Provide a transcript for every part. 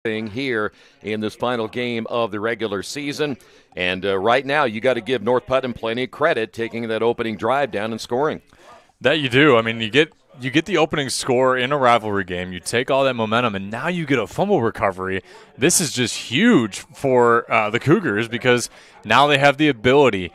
thing here in this final game of the regular season. And right now, you got to give North Putnam plenty of credit taking that opening drive down and scoring. That you do. I mean, you get the opening score in a rivalry game. You take all that momentum, and now you get a fumble recovery. This is just huge for the Cougars because now they have the ability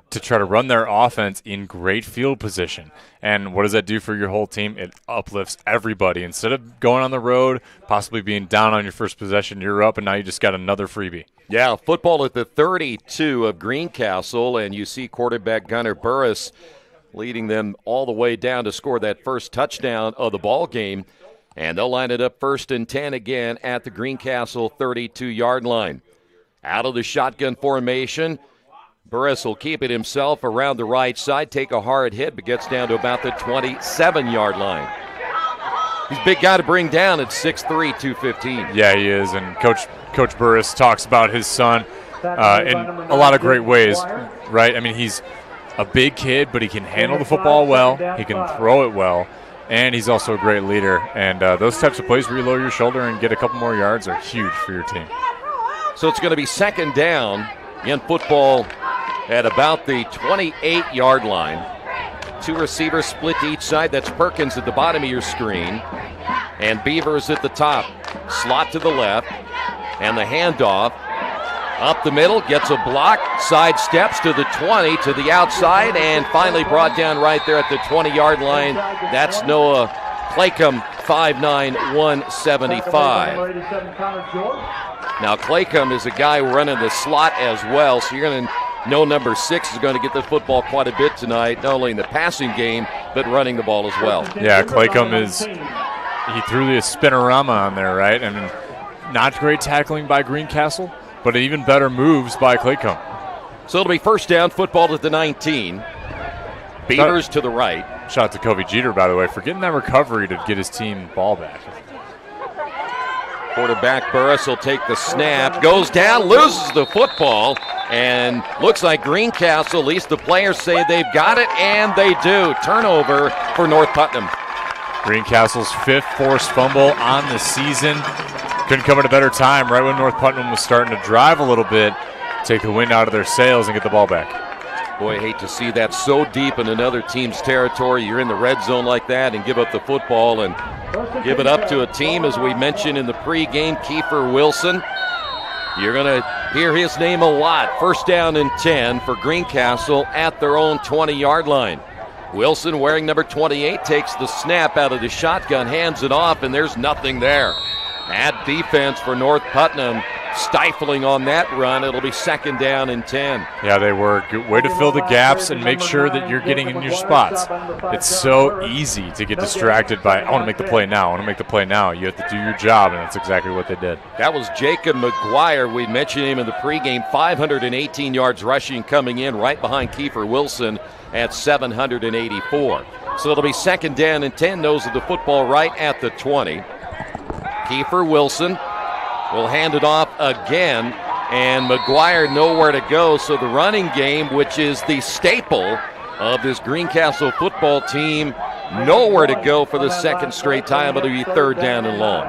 to try to run their offense in great field position. And what does that do for your whole team? It uplifts everybody. Instead of going on the road, possibly being down on your first possession, you're up, and now you just got another freebie. Yeah, football at the 32 of Greencastle, and you see quarterback Gunnar Burris leading them all the way down to score that first touchdown of the ball game. And they'll line it up 1st and 10 again at the Greencastle 32-yard line. Out of the shotgun formation, Burris will keep it himself around the right side, take a hard hit, but gets down to about the 27-yard line. He's a big guy to bring down at 6'3", 215. Yeah, he is, and Coach Burris talks about his son in a lot of great ways, right? I mean, he's a big kid, but he can handle the football well, he can throw it well, and he's also a great leader. And those types of plays where you lower your shoulder and get a couple more yards are huge for your team. So it's going to be 2nd down in football at about the 28-yard line. 2 receivers split to each side. That's Perkins at the bottom of your screen, and Beavers at the top. Slot to the left, and the handoff up the middle, gets a block, side steps to the 20, to the outside, and finally brought down right there at the 20-yard line. That's Noah Claycomb, 5'9", 175. Now Claycomb is a guy running the slot as well, so you're going to know number 6 is going to get the football quite a bit tonight, not only in the passing game, but running the ball as well. Yeah, Claycomb he threw the spinorama on there, right? I mean, not great tackling by Greencastle, but even better moves by Claycomb. So it'll be 1st down, football at the 19. Beavers to the right. Shout out to Kobe Jeter, by the way, for getting that recovery to get his team ball back. Quarterback Burris will take the snap, goes down, loses the football, and looks like Greencastle, at least the players say they've got it, and they do. Turnover for North Putnam. Greencastle's 5th forced fumble on the season. Couldn't come at a better time, right when North Putnam was starting to drive a little bit, take the wind out of their sails and get the ball back. Boy, I hate to see that so deep in another team's territory. You're in the red zone like that and give up the football and give it up to a team, as we mentioned in the pregame, Kiefer Wilson. You're going to hear his name a lot. 1st down and 10 for Greencastle at their own 20-yard line. Wilson, wearing number 28, takes the snap out of the shotgun, hands it off, and there's nothing there. Bad defense for North Putnam, stifling on that run. It'll be 2nd down and 10. Yeah, they were. Good way to fill the gaps and make sure that you're getting in your spots. It's so easy to get distracted by, I want to make the play now, I want to make the play now. You have to do your job, and that's exactly what they did. That was Jacob McGuire. We mentioned him in the pregame. 518 yards rushing coming in right behind Kiefer Wilson at 784. So it'll be 2nd down and 10. Nose of the football right at the 20. Kiefer Wilson will hand it off again, and McGuire nowhere to go. So the running game, which is the staple of this Greencastle football team, nowhere to go for the 2nd straight time. It'll be 3rd down and long.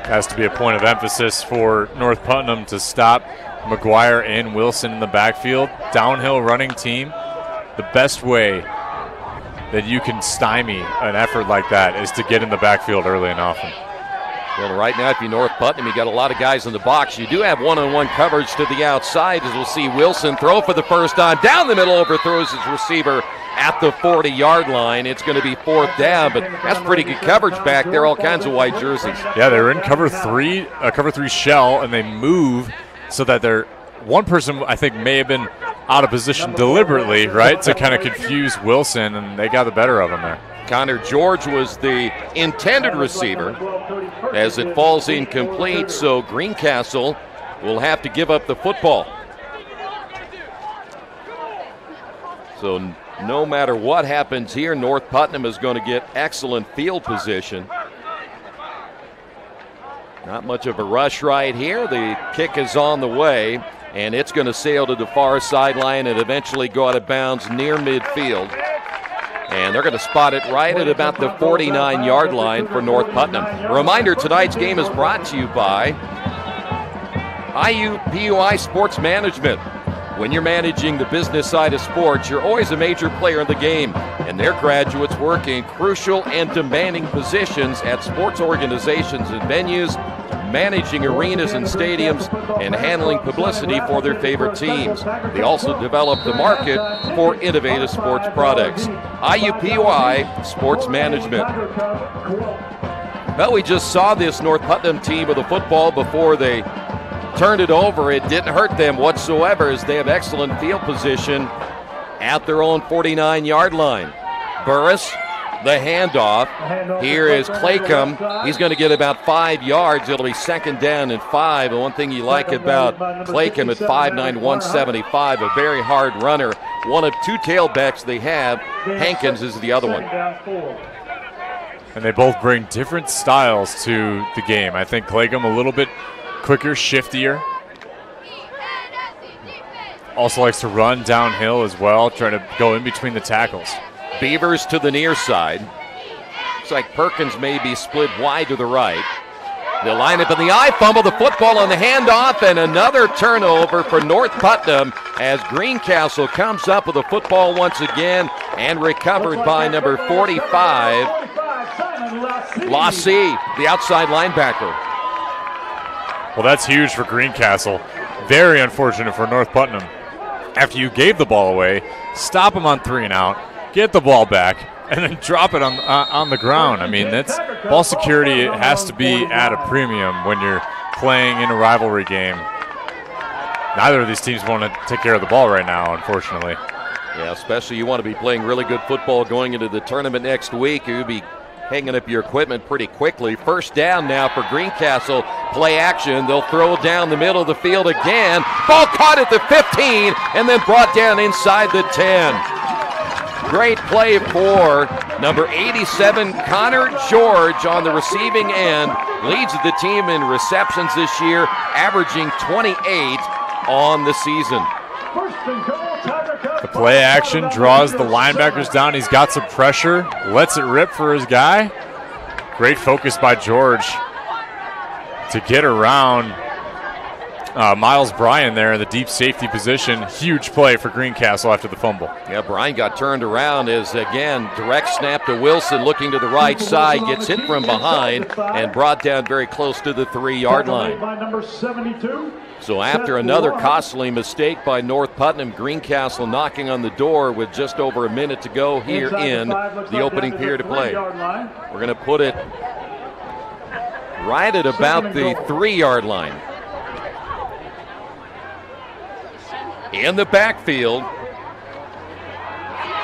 Has to be a point of emphasis for North Putnam to stop McGuire and Wilson in the backfield. Downhill running team. The best way that you can stymie an effort like that is to get in the backfield early and often. Well, right now, if you're North Putnam, you got a lot of guys in the box. You do have one-on-one coverage to the outside, as we'll see Wilson throw for the first time. Down the middle, overthrows his receiver at the 40-yard line. It's going to be 4th down, but that's pretty good coverage back there, all kinds of white jerseys. Yeah, they're in cover three shell, and they move so that one person, I think, may have been out of position deliberately, right, to kind of confuse Wilson, and they got the better of him there. Connor George was the intended receiver as it falls incomplete, so Greencastle will have to give up the football. So no matter what happens here, North Putnam is going to get excellent field position. Not much of a rush right here. The kick is on the way, and it's going to sail to the far sideline and eventually go out of bounds near midfield. And they're going to spot it right at about the 49-yard line for North Putnam. A reminder, tonight's game is brought to you by IUPUI Sports Management. When you're managing the business side of sports, you're always a major player in the game, and their graduates work in crucial and demanding positions at sports organizations and venues, managing arenas and stadiums, and handling publicity for their favorite teams. They also develop the market for innovative sports products. IUPUI Sports Management. Well, we just saw this North Putnam team with the football before they turned it over. It didn't hurt them whatsoever as they have excellent field position at their own 49-yard line. Burris, the handoff. Here is Claycomb. He's going to get about 5 yards. It'll be 2nd down and 5. And one thing you like about Claycomb at 5'9", 175, a very hard runner. One of 2 tailbacks they have. Hankins is the other one. And they both bring different styles to the game. I think Claycomb a little bit quicker, shiftier. Also likes to run downhill as well, trying to go in between the tackles. Beavers to the near side. Looks like Perkins may be split wide to the right. They'll line up in the eye, fumble the football on the handoff, and another turnover for North Putnam as Greencastle comes up with the football once again and recovered by number 45, Lassie, the outside linebacker. Well, that's huge for Greencastle. Very unfortunate for North Putnam. After you gave the ball away, stop them on 3 and out, get the ball back, and then drop it on the ground. I mean, that's ball security. It has to be at a premium when you're playing in a rivalry game. Neither of these teams want to take care of the ball right now, unfortunately. Yeah, especially you want to be playing really good football going into the tournament next week. You'll be hanging up your equipment pretty quickly. 1st down now for Greencastle. Play action. They'll throw down the middle of the field again. Ball caught at the 15 and then brought down inside the 10. Great play for number 87, Connor George, on the receiving end. Leads the team in receptions this year, averaging 28 on the season. The play action draws the linebackers down. He's got some pressure, lets it rip for his guy. Great focus by George to get around Miles Bryan there in the deep safety position. Huge play for Greencastle after the fumble. Yeah, Bryan got turned around as, again, direct snap to Wilson, looking to the right side, gets hit from behind and brought down very close to the 3-yard line. So after another costly mistake by North Putnam, Greencastle knocking on the door with just over a minute to go here in the opening period of play. We're going to put it right at about the 3-yard line. In the backfield,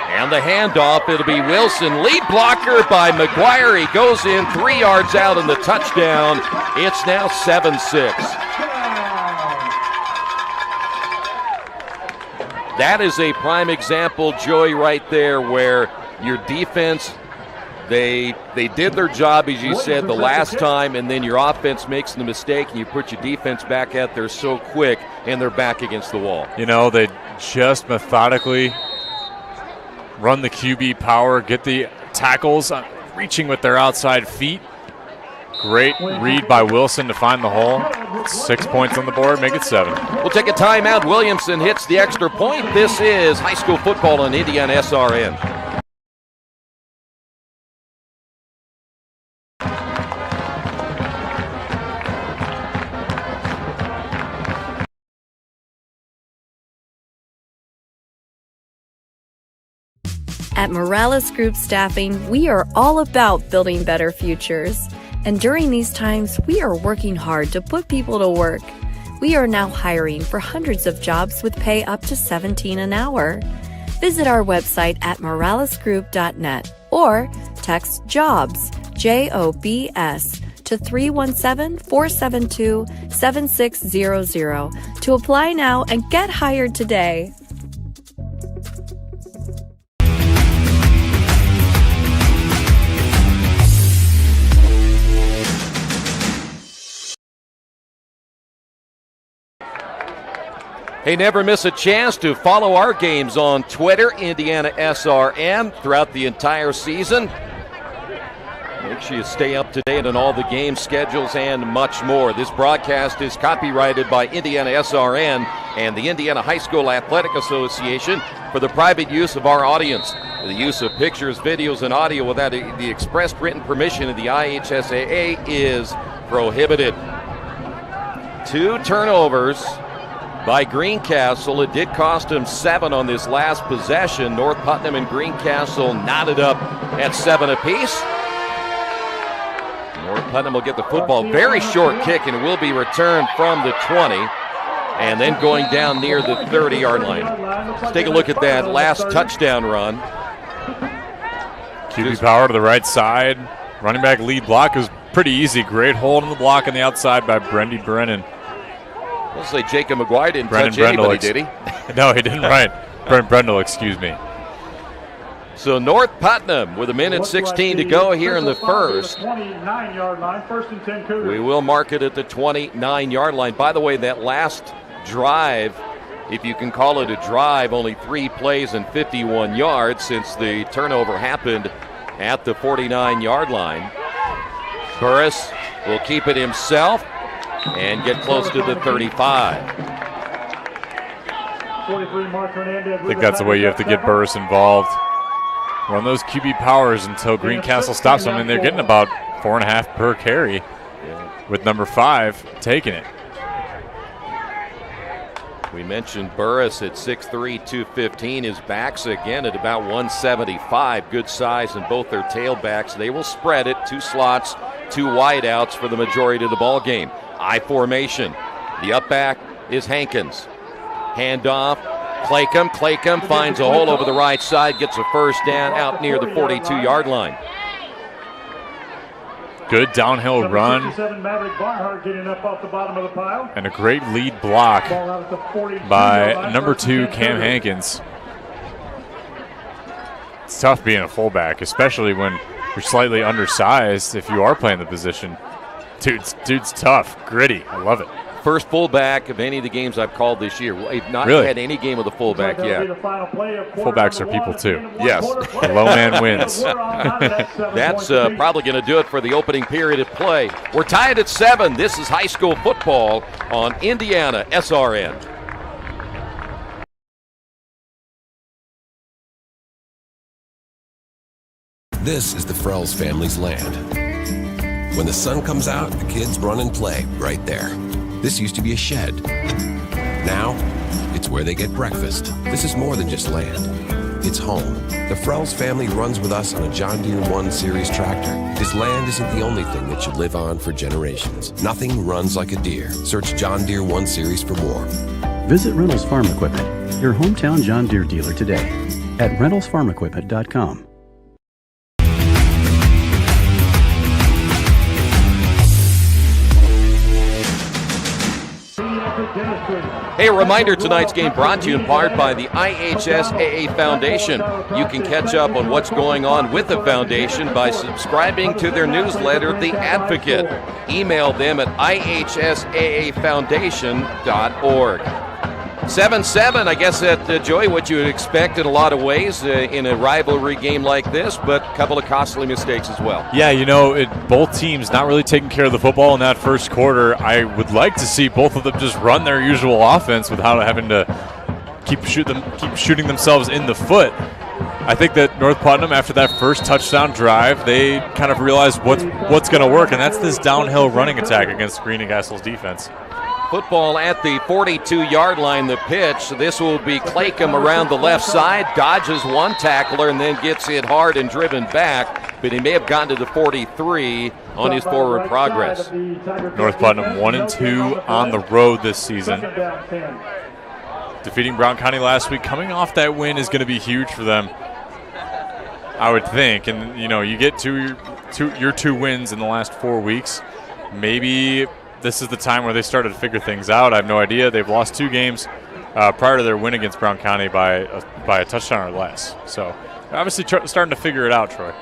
and the handoff, it'll be Wilson, lead blocker by McGuire. He goes in 3 yards out in the touchdown. It's now 7-6. That is a prime example, Joey, right there, where your defense, they did their job, as you said, the last time, and then your offense makes the mistake, and you put your defense back out there so quick, and they're back against the wall. You know, they just methodically run the QB power, get the tackles reaching with their outside feet. Great read by Wilson to find the hole. 6 points on the board, make it 7. We'll take a timeout. Williamson hits the extra point. This is high school football on IndianaSRN. At Morales Group Staffing, we are all about building better futures. And during these times, we are working hard to put people to work. We are now hiring for hundreds of jobs with pay up to $17 an hour. Visit our website at moralesgroup.net or text JOBS, JOBS, to 317-472-7600 to apply now and get hired today. Hey, never miss a chance to follow our games on Twitter, IndianaSRN, throughout the entire season. Make sure you stay up to date on all the game schedules and much more. This broadcast is copyrighted by IndianaSRN and the Indiana High School Athletic Association for the private use of our audience. The use of pictures, videos, and audio without the expressed written permission of the IHSAA is prohibited. 2 turnovers by Greencastle. It did cost them 7 on this last possession. North Putnam and Greencastle knotted up at 7 apiece. North Putnam will get the football. Very short kick, and it will be returned from the 20 and then going down near the 30-yard line. Let's take a look at that last touchdown run. QB power to the right side. Running back lead block is pretty easy. Great hold in the block on the outside by Brendy Brennan. We'll say Jacob McGuire didn't touch anybody, did he? No, he didn't, right. Brent Brendel, excuse me. So North Putnam with 1:16 to go here in the first. 29-yard line, 1st and 10 Cougars. We will mark it at the 29-yard line. By the way, that last drive, if you can call it a drive, only 3 plays and 51 yards since the turnover happened at the 49-yard line. Burris will keep it himself and get close to the 35. I think that's the way you have to get Burris involved. Run those QB powers until Greencastle stops them, and they're getting about 4.5 per carry with number 5 taking it. We mentioned Burris at 6'3", 215. His backs again at about 175. Good size in both their tailbacks. They will spread it. 2 slots, 2 wideouts for the majority of the ball game. I formation. The up back is Hankins. Handoff. Claycomb finds a hole over the right side, gets a first down out near the 42-yard line. Good downhill run. And a great lead block by number 2, Cam Hankins. It's tough being a fullback, especially when you're slightly undersized if you are playing the position. Dude's tough, gritty. I love it. First fullback of any of the games I've called this year. We've not had any game with a fullback yet. Fullbacks are people too. Yes. The low man wins. That's probably going to do it for the opening period of play. We're tied at 7. This is high school football on IndianaSRN. This is the Frells family's land. When the sun comes out, the kids run and play right there. This used to be a shed. Now, it's where they get breakfast. This is more than just land. It's home. The Frells family runs with us on a John Deere 1 Series tractor because land isn't the only thing that should live on for generations. Nothing runs like a deer. Search John Deere 1 Series for more. Visit Reynolds Farm Equipment, your hometown John Deere dealer today at reynoldsfarmequipment.com. Hey, a reminder, tonight's game brought to you in part by the IHSAA Foundation. You can catch up on what's going on with the foundation by subscribing to their newsletter, The Advocate. Email them at ihsaafoundation.org. 7-7, I guess that, Joey, what you would expect in a lot of ways in a rivalry game like this, but a couple of costly mistakes as well. Yeah, both teams not really taking care of the football in that first quarter. I would like to see both of them just run their usual offense without having to keep shooting themselves in the foot. I think that North Putnam, after that first touchdown drive, they kind of realized what's going to work, and that's this downhill running attack against Greencastle's defense. Football at the 42-yard line, the pitch. This will be Claycomb around the left side, dodges one tackler, and then gets hit hard and driven back, but he may have gotten to the 43 on his forward progress. North Putnam 1-2 on the road this season. Defeating Brown County last week, coming off that win is going to be huge for them, I would think. And, you get your two wins in the last 4 weeks. Maybe this is the time where they started to figure things out. I have no idea. They've lost 2 games prior to their win against Brown County by a touchdown or less. So obviously starting to figure it out, Troy.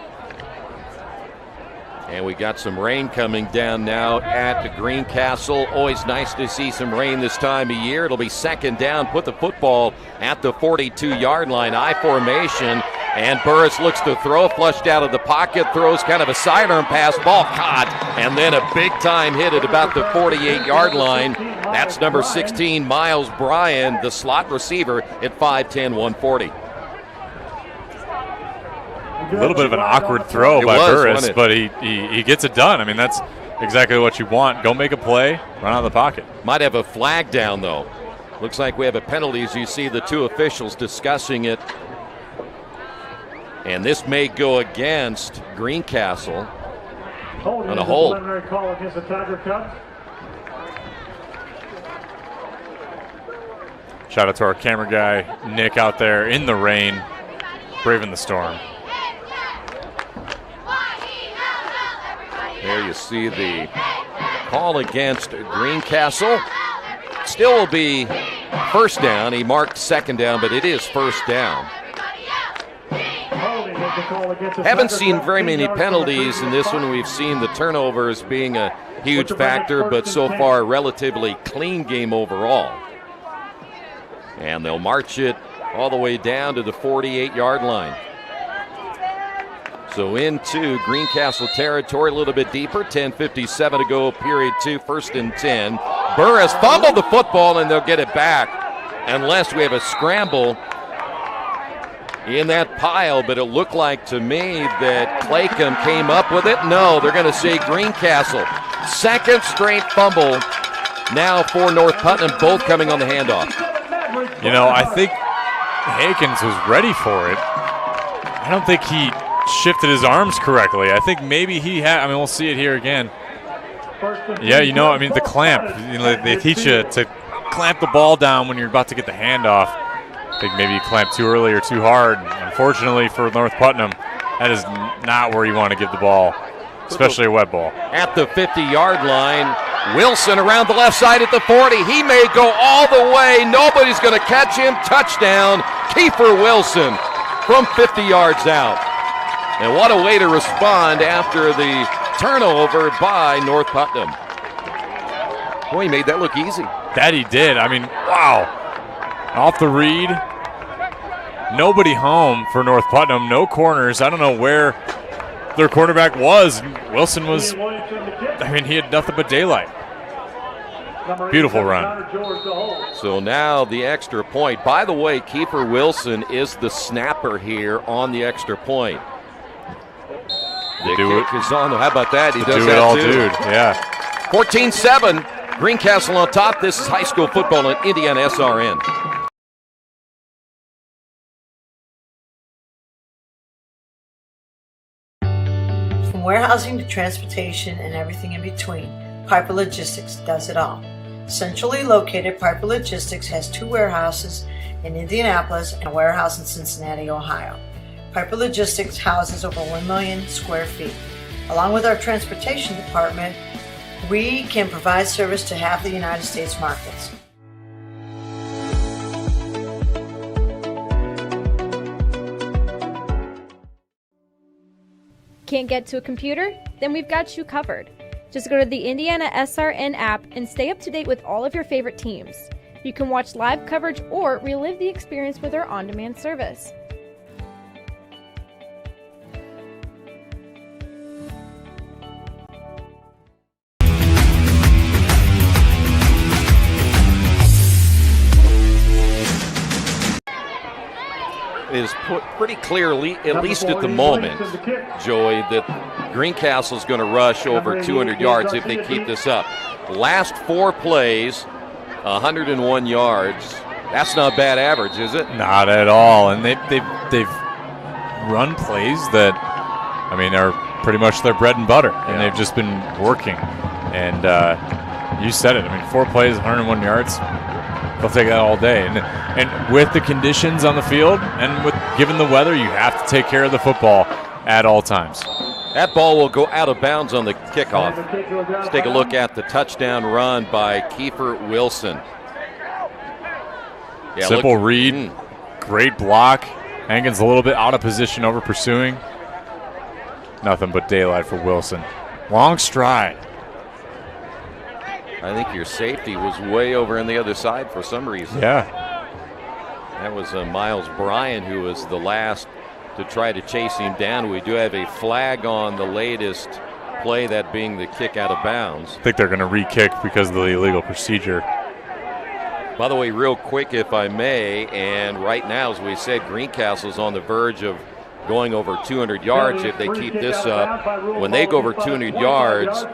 And we got some rain coming down now at the Greencastle. Always nice to see some rain this time of year. It'll be second down. Put the football at the 42-yard line. I formation. And Burris looks to throw, flushed out of the pocket, throws kind of a sidearm pass, ball caught, and then a big-time hit at about the 48-yard line. That's number 16, Miles Bryan, the slot receiver at 5'10", 140. A little bit of an awkward throw by Burris, but he gets it done. I mean, that's exactly what you want. Go make a play, run out of the pocket. Might have a flag down, though. Looks like we have a penalty as you see the two officials discussing it. And this may go against Greencastle on a hold. Call against the Tiger Cubs. Shout out to our camera guy, Nick, out there in the rain, braving the storm. There you see the call against Greencastle. Still will be first down. He marked second down, but it is first down. Haven't seen very many penalties in this one. We've seen the turnovers being a huge factor, but so far a relatively clean game overall. And they'll march it all the way down to the 48-yard line. So into Greencastle territory, a little bit deeper. 10:57 to go, period 2, 1st and 10. Burris fumbled the football, and they'll get it back unless we have a scramble in that pile, but it looked like to me that Claycomb came up with it. No, they're going to say Greencastle. Second straight fumble now for North Putnam, both coming on the handoff. You know, I think Hakens was ready for it. I don't think he shifted his arms correctly. I think maybe he had, I mean, we'll see it here again. Yeah, you know, I mean, the clamp. You know, they teach you to clamp the ball down when you're about to get the handoff. I think maybe you clamped too early or too hard. Unfortunately for North Putnam, that is not where you want to give the ball, especially a wet ball. At the 50-yard line, Wilson around the left side at the 40. He may go all the way. Nobody's going to catch him. Touchdown, Kiefer Wilson from 50 yards out. And what a way to respond after the turnover by North Putnam. Boy, he made that look easy. That he did. I mean, wow. Off the read. Nobody home for North Putnam. No corners. I don't know where their quarterback was. Wilson was, I mean, he had nothing but daylight. Beautiful run. So now the extra point. By the way, Kiefer Wilson is the snapper here on the extra point. The kick is on. How about that? He does do that it all, too. Dude. Yeah. 14-7. Greencastle on top. This is high school football on IndianaSRN. From warehousing to transportation and everything in between, Piper Logistics does it all. Centrally located, Piper Logistics has 2 warehouses in Indianapolis and a warehouse in Cincinnati, Ohio. Piper Logistics houses over 1 million square feet. Along with our transportation department, we can provide service to half the United States markets. Can't get to a computer? Then we've got you covered. Just go to the IndianaSRN app and stay up to date with all of your favorite teams. You can watch live coverage or relive the experience with our on-demand service. It is put pretty clearly, at least at the moment, Joey, that Greencastle's going to rush over 200 yards if they keep this up. Last 4 plays, 101 yards. That's not bad average, is it? Not at all. And they've run plays that, I mean, are pretty much their bread and butter, and they've just been working. And you said it. I mean, 4 plays, 101 yards. They'll take that all day. And with the conditions on the field and with given the weather, you have to take care of the football at all times. That ball will go out of bounds on the kickoff. Let's take a look at the touchdown run by Kiefer Wilson. Yeah, simple read, great block. Hankins a little bit out of position over pursuing. Nothing but daylight for Wilson. Long stride. I think your safety was way over on the other side for some reason. Yeah. That was Miles Bryant, who was the last to try to chase him down. We do have a flag on the latest play, that being the kick out of bounds. I think they're going to re-kick because of the illegal procedure. By the way, real quick, if I may, and right now, as we said, Greencastle's on the verge of going over 200 yards. If they keep this up, when they go over 200 yards,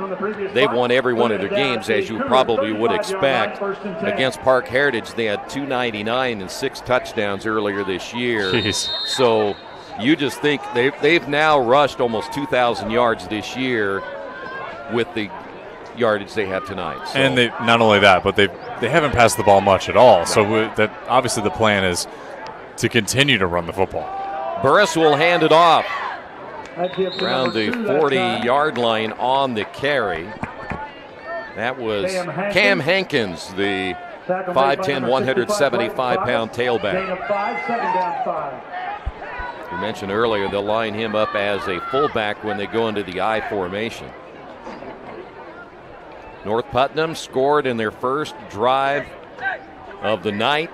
they've won every one of their games, as you probably would expect. Against Park Heritage, they had 299 and 6 touchdowns earlier this year. Jeez. So you just think they've now rushed almost 2,000 yards this year with the yardage they had tonight. So. And they not only that, but they haven't passed the ball much at all. So that obviously the plan is to continue to run the football. Burris will hand it off around the 40-yard line on the carry. That was Cam Hankins, the 5'10", 175-pound tailback. We mentioned earlier they'll line him up as a fullback when they go into the I formation. North Putnam scored in their first drive of the night.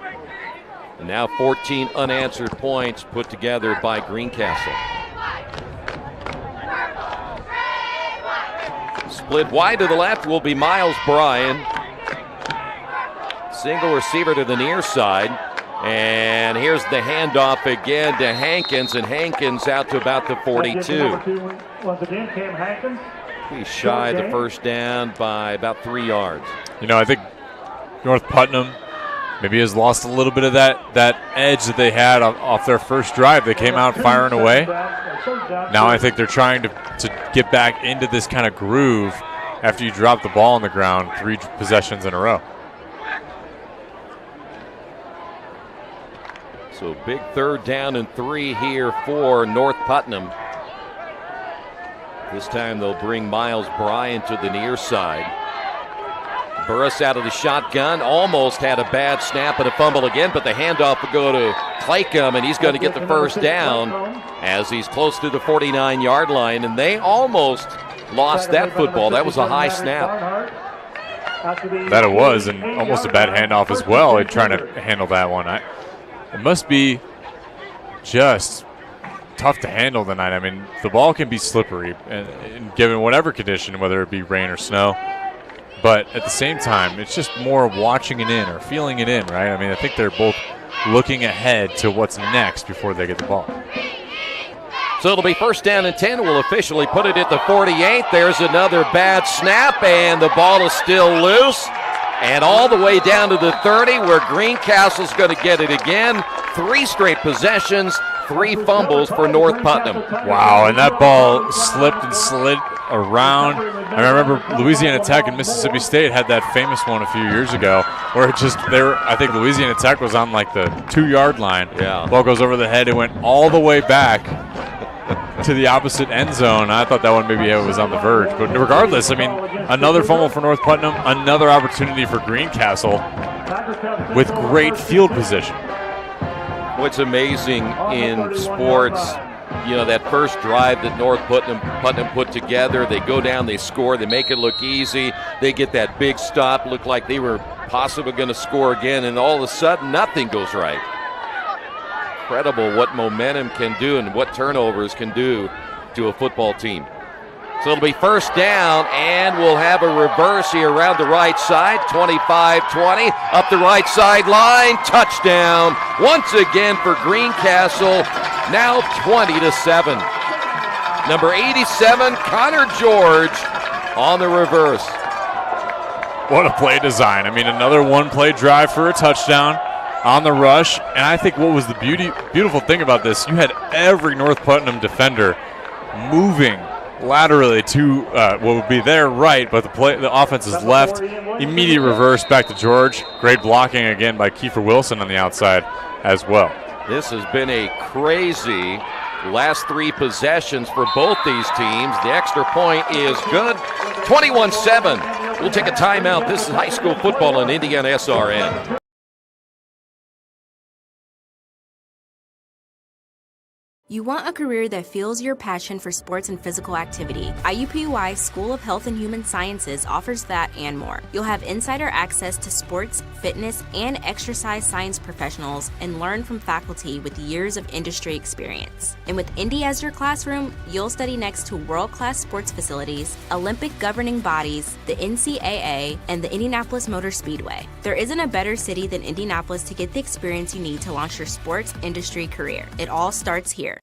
And now 14 unanswered points put together by Greencastle. Split wide to the left will be Miles Bryan. Single receiver to the near side. And here's the handoff again to Hankins, and Hankins out to about the 42. He's shy of the first down by about 3 yards. You know, I think North Putnam maybe has lost a little bit of that edge that they had off their first drive. They came out firing away. Now I think they're trying to get back into this kind of groove after you drop the ball on the ground 3 possessions in a row. So big 3rd down and 3 here for North Putnam. This time they'll bring Miles Bryan to the near side. Burris out of the shotgun, almost had a bad snap and a fumble again, but the handoff will go to Claycomb, and he's going to get the first down as he's close to the 49-yard line, and they almost lost that football. That was a high snap. That it was, and almost a bad handoff as well, trying to handle that one. It must be just tough to handle tonight. I mean, the ball can be slippery, and given whatever condition, whether it be rain or snow. But at the same time, it's just more watching it in or feeling it in, right? I mean, I think they're both looking ahead to what's next before they get the ball. So it'll be 1st down and 10. We'll officially put it at the 48. There's another bad snap, and the ball is still loose. And all the way down to the 30, where Greencastle's going to get it again. 3 straight possessions, 3 fumbles for North Putnam. Wow, and that ball slipped and slid around. I remember Louisiana Tech and Mississippi State had that famous one a few years ago where I think Louisiana Tech was on like the 2-yard line. Yeah. Ball goes over the head. It went all the way back to the opposite end zone. I thought that one maybe it was on the verge. But regardless, I mean, another fumble for North Putnam, another opportunity for Greencastle with great field position. What's amazing in sports, you know, that first drive that North Putnam put together, they go down, they score, they make it look easy, they get that big stop, look like they were possibly going to score again, and all of a sudden nothing goes right. Incredible what momentum can do and what turnovers can do to a football team. So it'll be 1st down, and we'll have a reverse here around the right side. 25-20, up the right sideline, touchdown once again for Greencastle, now 20-7. Number 87, Connor George on the reverse. What a play design. I mean, another 1-play drive for a touchdown on the rush. And I think what was the beautiful thing about this, you had every North Putnam defender moving laterally to what would be their right, but the offense is left. Immediate reverse back to George. Great blocking again by Kiefer Wilson on the outside as well. This has been a crazy last 3 possessions for both these teams. The extra point is good. 21-7. We'll take a timeout. This is high school football on IndianaSRN. You want a career that fuels your passion for sports and physical activity. IUPUI School of Health and Human Sciences offers that and more. You'll have insider access to sports, fitness, and exercise science professionals and learn from faculty with years of industry experience. And with Indy as your classroom, you'll study next to world-class sports facilities, Olympic governing bodies, the NCAA, and the Indianapolis Motor Speedway. There isn't a better city than Indianapolis to get the experience you need to launch your sports industry career. It all starts here.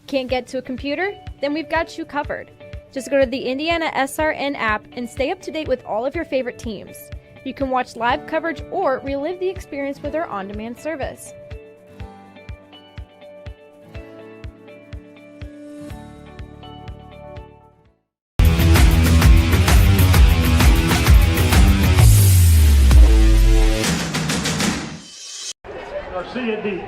Can't get to a computer? Then we've got you covered. Just go to the IndianaSRN app and stay up to date with all of your favorite teams. You can watch live coverage or relive the experience with our on-demand service. Garcia deep.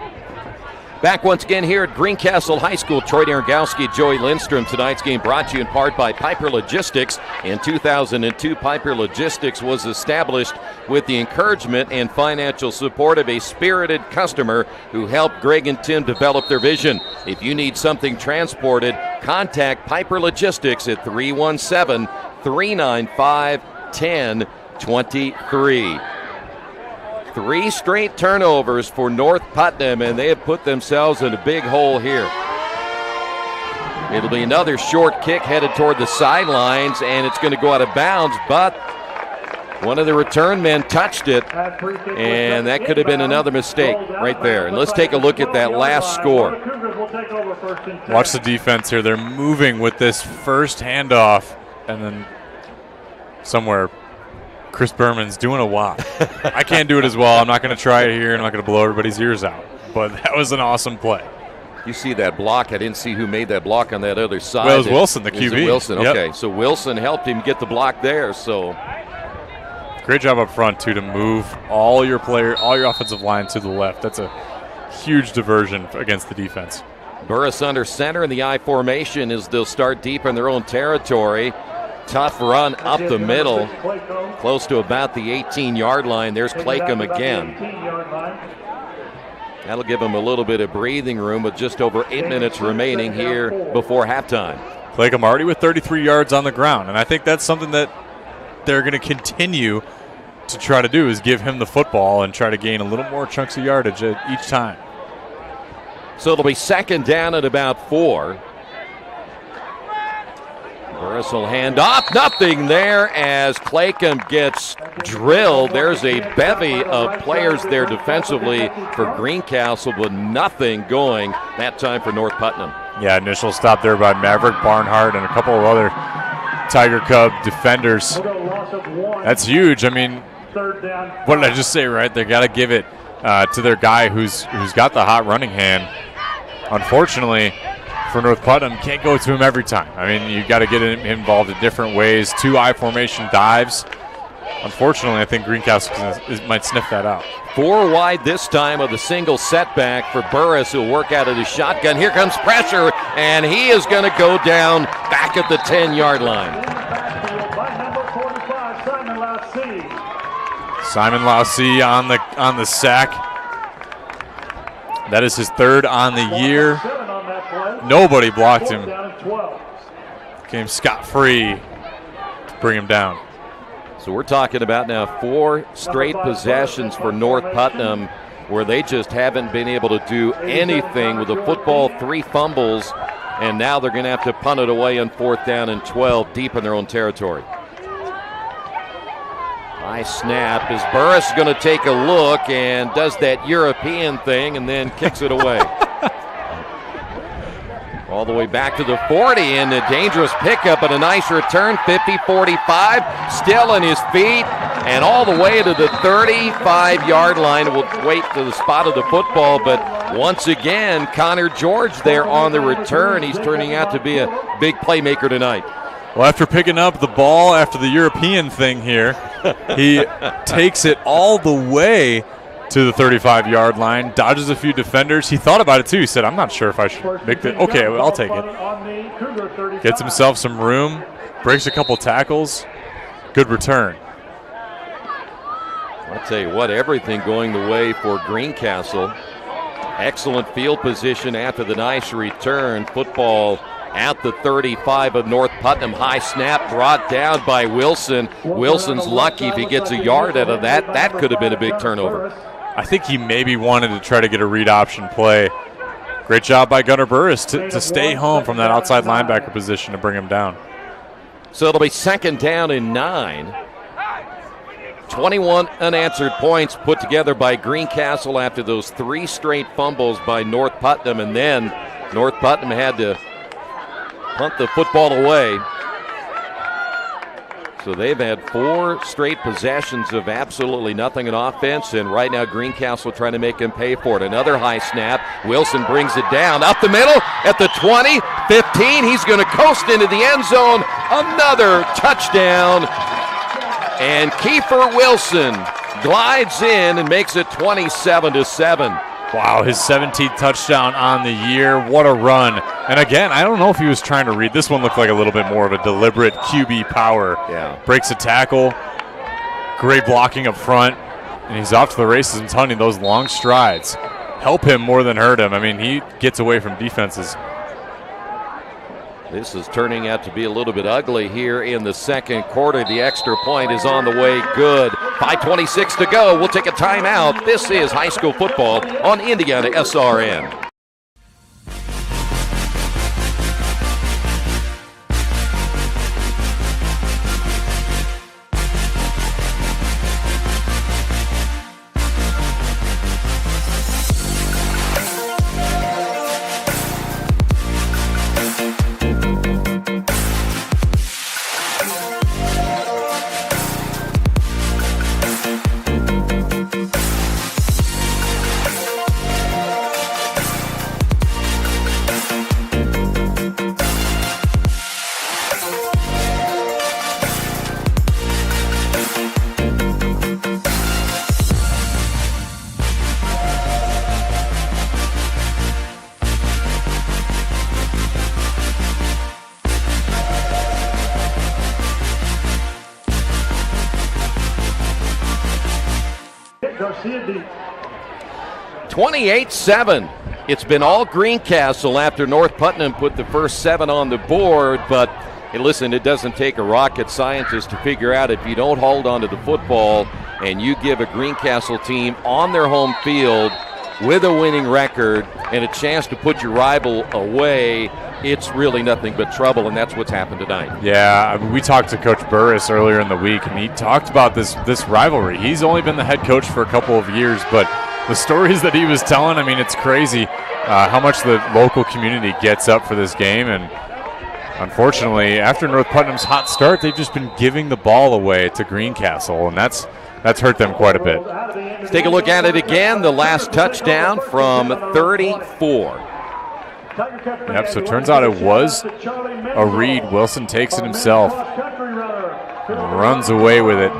Back once again here at Greencastle High School. Troy Nargowski, Joey Lindstrom. Tonight's game brought to you in part by Piper Logistics. In 2002, Piper Logistics was established with the encouragement and financial support of a spirited customer who helped Greg and Tim develop their vision. If you need something transported, contact Piper Logistics at 317-395-1023. 3 straight turnovers for North Putnam, and they have put themselves in a big hole here. It'll be another short kick headed toward the sidelines, and it's going to go out of bounds, but one of the return men touched it, and that could have been another mistake right there. And let's take a look at that last score. Watch the defense here. They're moving with this first handoff, and then somewhere Chris Berman's doing a wop. I can't do it as well. I'm not going to try it here. I'm not going to blow everybody's ears out. But that was an awesome play. You see that block. I didn't see who made that block on that other side. Well, it was Wilson, the QB. Is it Wilson? Yep. Okay, so Wilson helped him get the block there. So great job up front, too, to move all your offensive line to the left. That's a huge diversion against the defense. Burris under center in the I formation as they'll start deep in their own territory. Tough run up the middle, close to about the 18-yard line. There's Claycomb again. That'll give him a little bit of breathing room with just over 8 minutes remaining here before halftime. Claycomb already with 33 yards on the ground, and I think that's something that they're going to continue to try to do, is give him the football and try to gain a little more chunks of yardage each time. So it'll be second down at about 4. Burris will hand off. Nothing there as Claycomb gets drilled. There's a bevy of players there defensively for Greencastle, but nothing going that time for North Putnam. Yeah, initial stop there by Maverick Barnhart and a couple of other Tiger Cub defenders. That's huge. I mean, what did I just say, right? They got to give it to their guy who's got the hot running hand. Unfortunately, for North Putnam, can't go to him every time. I mean, you got to get him involved in different ways. 2 I formation dives. Unfortunately, I think Greencastle might sniff that out. 4 wide this time with a single setback for Burris, who'll work out of the shotgun. Here comes pressure, and he is going to go down back at the 10-yard line. Simon Laussie on the sack. That is his 3rd on the year. Nobody blocked him. Came scot-free to bring him down. So we're talking about now 4 straight possessions for North Putnam where they just haven't been able to do anything with the football. 3 fumbles, and now they're going to have to punt it away on 4th down and 12 deep in their own territory. High snap as Burris is going to take a look and does that European thing and then kicks it away. All the way back to the 40, and a dangerous pickup and a nice return. 50-45, still on his feet, and all the way to the 35-yard line. We'll wait to the spot of the football, but once again, Connor George there on the return. He's turning out to be a big playmaker tonight. Well, after picking up the ball after the European thing here, he takes it all the way to the 35-yard line, dodges a few defenders. He thought about it, too. He said, I'm not sure if I should make the – okay, well, I'll take it. Gets himself some room, breaks a couple tackles. Good return. I'll tell you what, everything going the way for Greencastle. Excellent field position after the nice return. Football at the 35 of North Putnam. High snap brought down by Wilson. Wilson's lucky if he gets a yard out of that. That could have been a big turnover. I think he maybe wanted to try to get a read option play. Great job by Gunnar Burris to stay home from that outside linebacker position to bring him down. So it'll be 2nd down and 9. 21 unanswered points put together by Greencastle after those 3 straight fumbles by North Putnam, and then North Putnam had to punt the football away. So they've had 4 straight possessions of absolutely nothing in offense, and right now Greencastle trying to make him pay for it. Another high snap. Wilson brings it down up the middle at the 20, 15. He's going to coast into the end zone. Another touchdown. And Kiefer Wilson glides in and makes it 27-7. Wow, his 17th touchdown on the year. What a run. And again, I don't know if he was trying to read. This one looked like a little bit more of a deliberate QB power. Yeah. Breaks a tackle. Great blocking up front. And he's off to the races. I'm telling you, those long strides help him more than hurt him. I mean, he gets away from defenses. This is turning out to be a little bit ugly here in the second quarter. The extra point is on the way. Good. 5:26 to go. We'll take a timeout. This is high school football on IndianaSRN. Garcia deep. 28-7. It's been all Greencastle after North Putnam put the first 7 on the board, but hey, listen, it doesn't take a rocket scientist to figure out if you don't hold on to the football and you give a Greencastle team on their home field with a winning record and a chance to put your rival away, it's really nothing but trouble, and that's what's happened tonight. Yeah, I mean, we talked to Coach Burris earlier in the week, and he talked about this rivalry. He's only been the head coach for a couple of years, but the stories that he was telling, I mean, it's crazy how much the local community gets up for this game. And unfortunately, after North Putnam's hot start, they've just been giving the ball away to Greencastle, and that's hurt them quite a bit. Let's take a look at it again. The last touchdown from 34. Yep, so it turns out it was a read. Wilson takes it himself and runs away with it.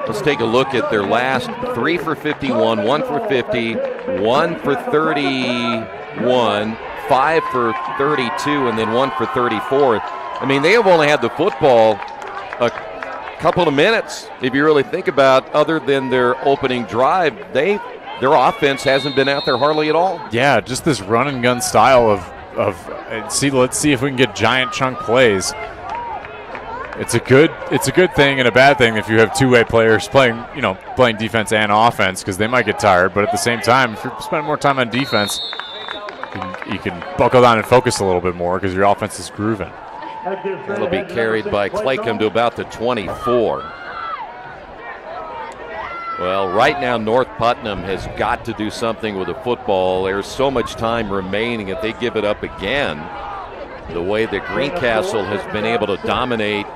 Let's take a look at their last 3 for 51, 1 for 50, 1 for 31, 5 for 32, and then 1 for 34. I mean, they have only had the football a couple of minutes, if you really think about, other than their opening drive. Their offense hasn't been out there hardly at all. Yeah, just this run and gun style let's see if we can get giant chunk plays. It's a good thing and a bad thing if you have two-way players playing defense and offense, because they might get tired. But at the same time, if you're spending more time on defense, you can buckle down and focus a little bit more because your offense is grooving. That'll be carried by Claycomb to about the 24. Well, right now North Putnam has got to do something with the football. There's so much time remaining. If they give it up again, the way that Greencastle has been able to dominate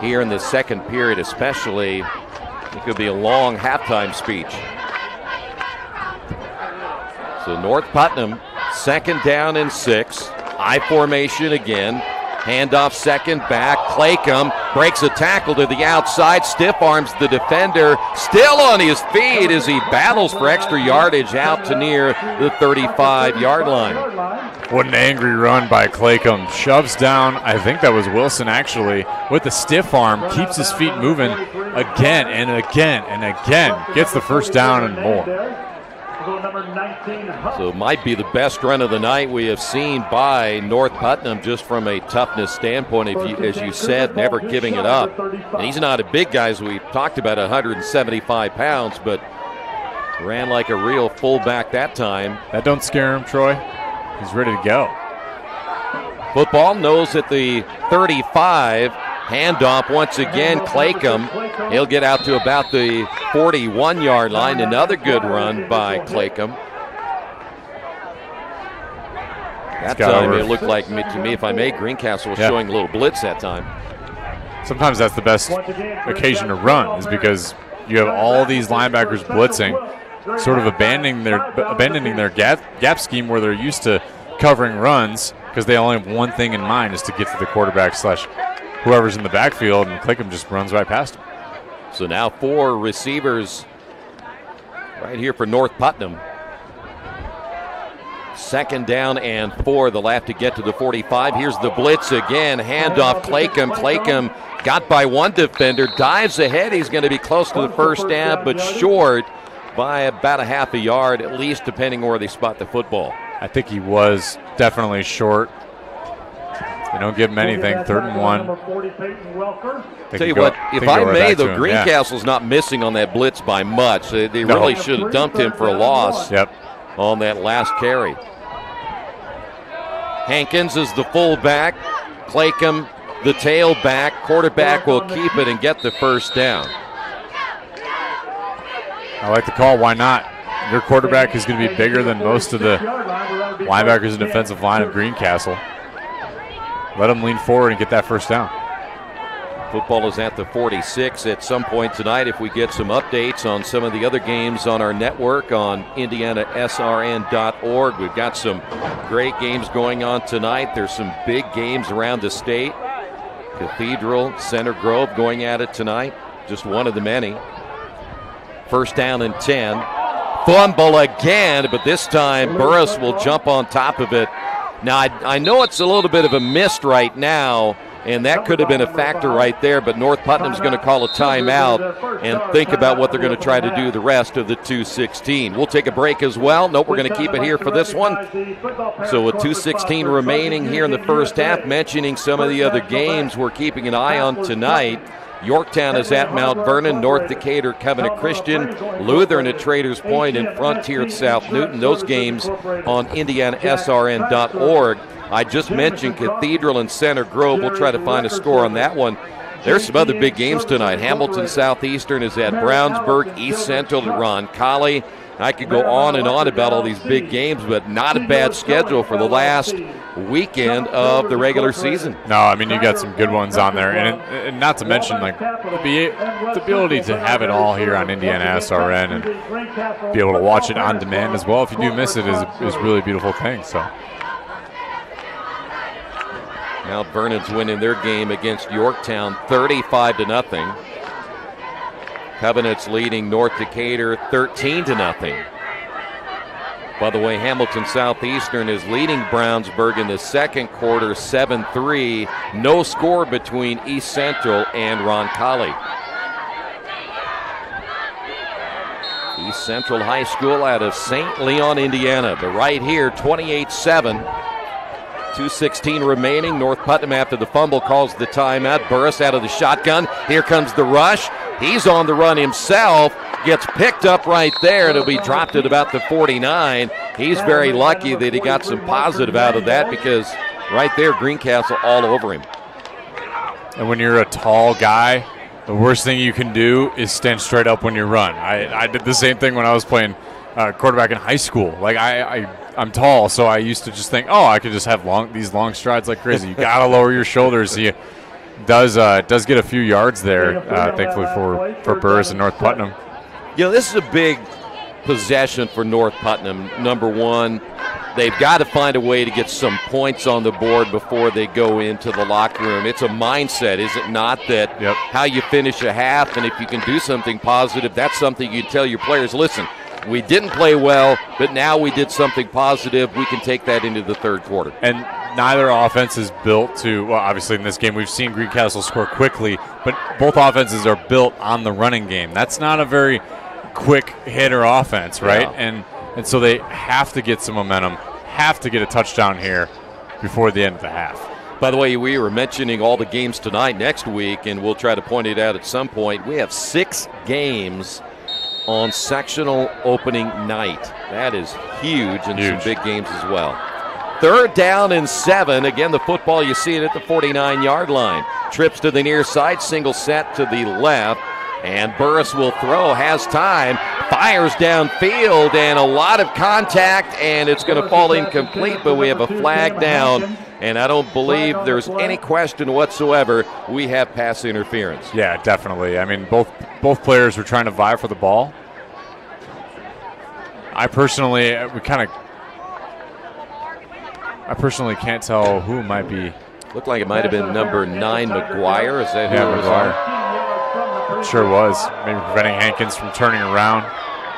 here in the second period especially, it could be a long halftime speech. So North Putnam, 2nd down and 6. I formation again. Handoff second back. Claycomb breaks a tackle to the outside. Stiff arms the defender. Still on his feet as he battles for extra yardage out to near the 35-yard line. What an angry run by Claycomb. Shoves down, I think that was Wilson actually, with the stiff arm. Keeps his feet moving again and again and again. Gets the first down and more. So it might be the best run of the night we have seen by North Putnam, just from a toughness standpoint, as you said, never giving it up. And he's not a big guy, as we talked about, 175 pounds, but ran like a real fullback that time. That don't scare him, Troy. He's ready to go. Football knows at the 35. Handoff once again, Claycomb. He'll get out to about the 41-yard line. Another good run by Claycomb. That time it looked like, to me, if I may, Greencastle was showing a little blitz that time. Sometimes that's the best occasion to run, is because you have all these linebackers blitzing, sort of abandoning their gap scheme where they're used to covering runs, because they only have one thing in mind, is to get to the quarterback / whoever's in the backfield, and Claycomb just runs right past him. So now 4 receivers right here for North Putnam. 2nd down and 4. They'll have to get to the 45. Here's the blitz again. Handoff Claycomb. Claycomb got by one defender, dives ahead. He's going to be close to the first down, but short by about a half a yard, at least, depending on where they spot the football. I think he was definitely short. They don't give him anything. 3rd and 1. Tell you what, if I may, though, Greencastle's not missing on that blitz by much. They really should have dumped him for a loss on that last carry. Hankins is the fullback. Claycomb, the tailback. Quarterback will keep it and get the first down. I like the call. Why not? Your quarterback is going to be bigger than most of the linebackers and defensive line of Greencastle. Let him lean forward and get that first down. Football is at the 46 at some point tonight. If we get some updates on some of the other games on our network on IndianaSRN.org, we've got some great games going on tonight. There's some big games around the state. Cathedral, Center Grove going at it tonight. Just one of the many. 1st down and 10. Fumble again, but this time Burris will jump on top of it. Now, I know it's a little bit of a mist right now, and that could have been a factor right there, but North Putnam's going to call a timeout and think about what they're going to try to do the rest of the 2:16. We'll take a break as well. Nope, we're going to keep it here for this one. So with 2:16 remaining here in the first half, mentioning some of the other games we're keeping an eye on tonight. Yorktown is at Mount Vernon, North Decatur, Covenant Christian, Lutheran at Traders Point, and Frontier at South Newton. Those games on IndianaSRN.org. I just mentioned Cathedral and Center Grove. We'll try to find a score on that one. There's some other big games tonight. Hamilton Southeastern is at Brownsburg, East Central at Roncalli. I could go on and on about all these big games, but not a bad schedule for the last weekend of the regular season. No, I mean, you got some good ones on there. And not to mention, like, the ability to have it all here on IndianaSRN and be able to watch it on demand as well if you do miss it is really a beautiful thing. So Mount Vernon's winning their game against Yorktown 35-0. Covenant's leading North Decatur 13-0. By the way, Hamilton Southeastern is leading Brownsburg in the second quarter 7-3. No score between East Central and Roncalli. East Central High School out of St. Leon, Indiana. But right here, 28-7. 2:16 remaining. North Putnam, after the fumble, calls the timeout. Burris out of the shotgun. Here comes the rush. He's on the run himself. Gets picked up right there. It'll be dropped at about the 49. He's very lucky that he got some positive out of that, because right there, Greencastle all over him. And when you're a tall guy, the worst thing you can do is stand straight up when you run. I did the same thing when I was playing quarterback in high school. Like, I'm tall, so I used to just think, oh, I could just have these long strides like crazy. You got to lower your shoulders. He does get a few yards there, thankfully for Burris and North Putnam. You know, this is a big possession for North Putnam. Number one, they've got to find a way to get some points on the board before they go into the locker room. It's a mindset, is it not, that how you finish a half, and if you can do something positive, that's something you tell your players, listen, we didn't play well, but now we did something positive. We can take that into the third quarter. And neither offense is built to, well, obviously in this game we've seen Greencastle score quickly, but both offenses are built on the running game. That's not a very quick hitter offense, right? Yeah. And And so they have to get some momentum, have to get a touchdown here before the end of the half. By the way, we were mentioning all the games tonight, next week, and we'll try to point it out at some point. We have 6 games on sectional opening night. That is huge, and some big games as well. 3rd down and 7. Again, the football, you see it at the 49-yard line. Trips to the near side, single set to the left, and Burris will throw, has time, fires downfield, and a lot of contact, and it's going to fall incomplete, but we have a flag down, and I don't believe there's any question whatsoever we have pass interference. Yeah, definitely. I mean, both players were trying to vie for the ball. I personally can't tell who it might be. Looked like it might have been number 9, McGuire. Is that who it was? McGuire. Sure was. Maybe preventing Hankins from turning around.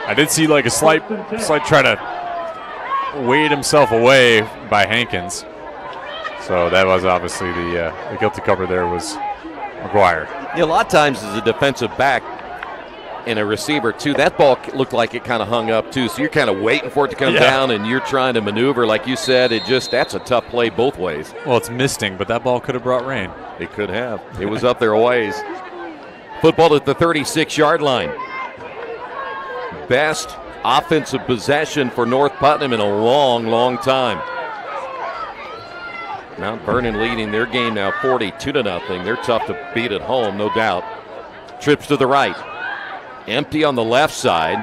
I did see like a slight try to wade himself away by Hankins. So that was obviously the guilty cover there was McGuire. Yeah, a lot of times as a defensive back and a receiver too, that ball looked like it kind of hung up too. So you're kind of waiting for it to come down, and you're trying to maneuver. Like you said, that's a tough play both ways. Well, it's misting, but that ball could have brought rain. It could have. It was up there a ways. Football at the 36-yard line. Best offensive possession for North Putnam in a long, long time. Mount Vernon leading their game now 42-0. They're tough to beat at home, no doubt. Trips to the right. Empty on the left side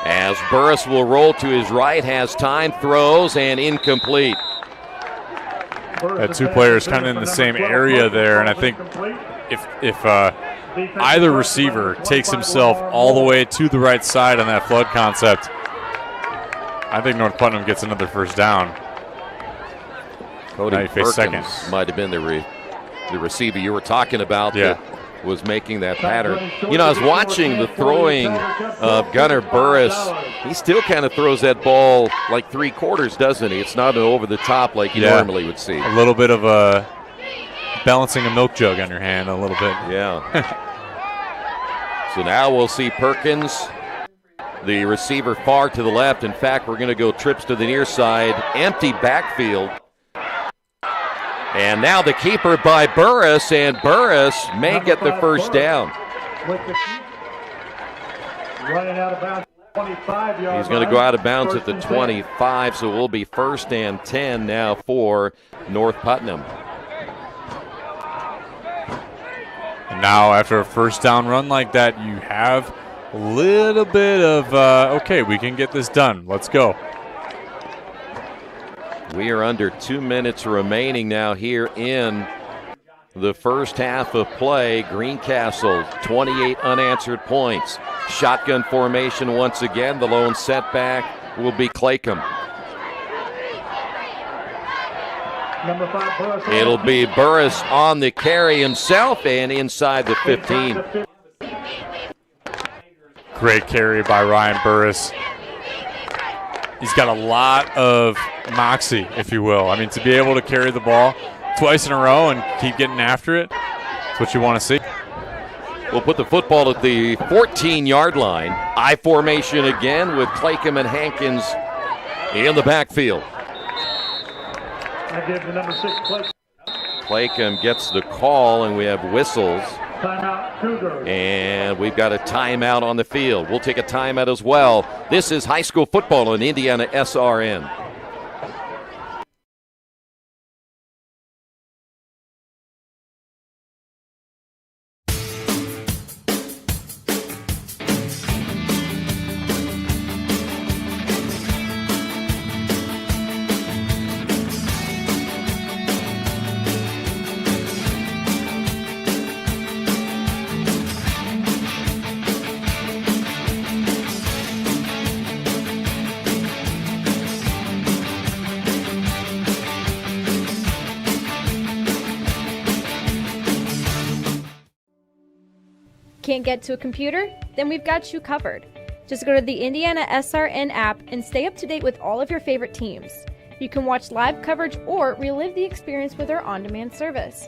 as Burris will roll to his right, has time, throws, and incomplete. Had 2 players kind of in the same area there, and I think if either receiver takes himself all the way to the right side on that flood concept, I think North Putnam gets another first down. Cody Perkins might have been the receiver you were talking about that was making that pattern. You know, I was watching the throwing of Gunnar Burris. He still kind of throws that ball like 3/4, doesn't he? It's not an over the top like you normally would see. A little bit of a balancing a milk jug on your hand a little bit. Yeah. So now we'll see Perkins, the receiver far to the left. In fact, we're going to go trips to the near side, empty backfield. And now the keeper by Burris, and Burris may get the first down. He's going to go out of bounds at the 25, so it will be 1st and 10 now for North Putnam. And now after a first down run like that, you have a little bit of, okay, we can get this done. Let's go. We are under 2 minutes remaining now here in the first half of play. Greencastle, 28 unanswered points. Shotgun formation once again. The lone setback will be Claycomb. It'll be Burris on the carry himself and inside the 15. Great carry by Ryan Burris. He's got a lot of moxie, if you will. I mean, to be able to carry the ball twice in a row and keep getting after it, that's what you want to see. We'll put the football at the 14-yard line. I formation again with Claycomb and Hankins in the backfield. I give the number 6 Claycomb. Claycomb gets the call, and we have whistles. Timeout, Cougars. And we've got a timeout on the field. We'll take a timeout as well. This is high school football on IndianaSRN. Can't get to a computer? Then we've got you covered. Just go to the IndianaSRN app and stay up to date with all of your favorite teams. You can watch live coverage or relive the experience with our on-demand service.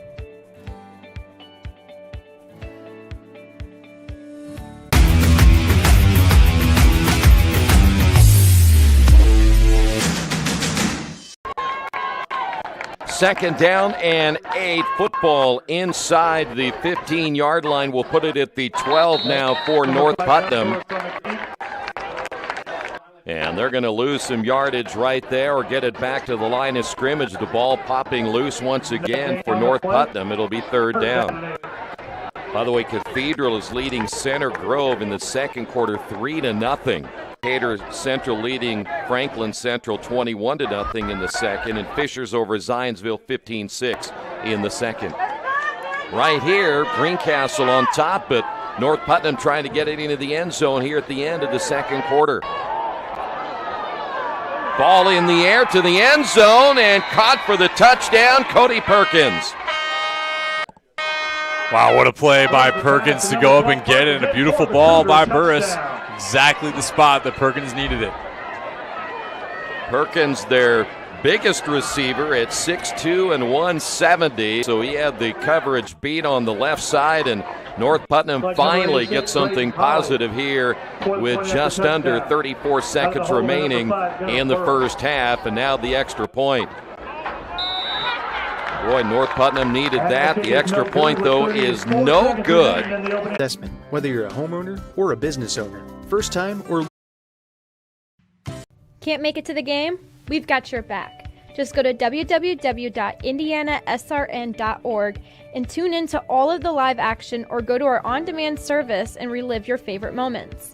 second down and 8. Football inside the 15-yard line. We'll put it at the 12 now for North Putnam. And they're going to lose some yardage right there or get it back to the line of scrimmage. The ball popping loose once again for North Putnam. It'll be third down. By the way, Cathedral is leading Center Grove in the second quarter 3-0. Decatur Central leading Franklin Central 21-0 in the second. And Fishers over Zionsville 15-6 in the second. Right here, Greencastle on top, but North Putnam trying to get it into the end zone here at the end of the second quarter. Ball in the air to the end zone and caught for the touchdown, Cody Perkins. Wow, what a play by Perkins to go up and get it. And a beautiful ball by Burris. Exactly the spot that Perkins needed it. Perkins, their biggest receiver at 6'2" and 170. So he had the coverage beat on the left side, and North Putnam finally gets something positive here with just under 34 seconds remaining in the first half, and now the extra point. Boy, North Putnam needed that. The extra point, though, is no good. Investment, whether you're a homeowner or a business owner, first time or... Can't make it to the game? We've got your back. Just go to www.IndianaSRN.org and tune in to all of the live action, or go to our on-demand service and relive your favorite moments.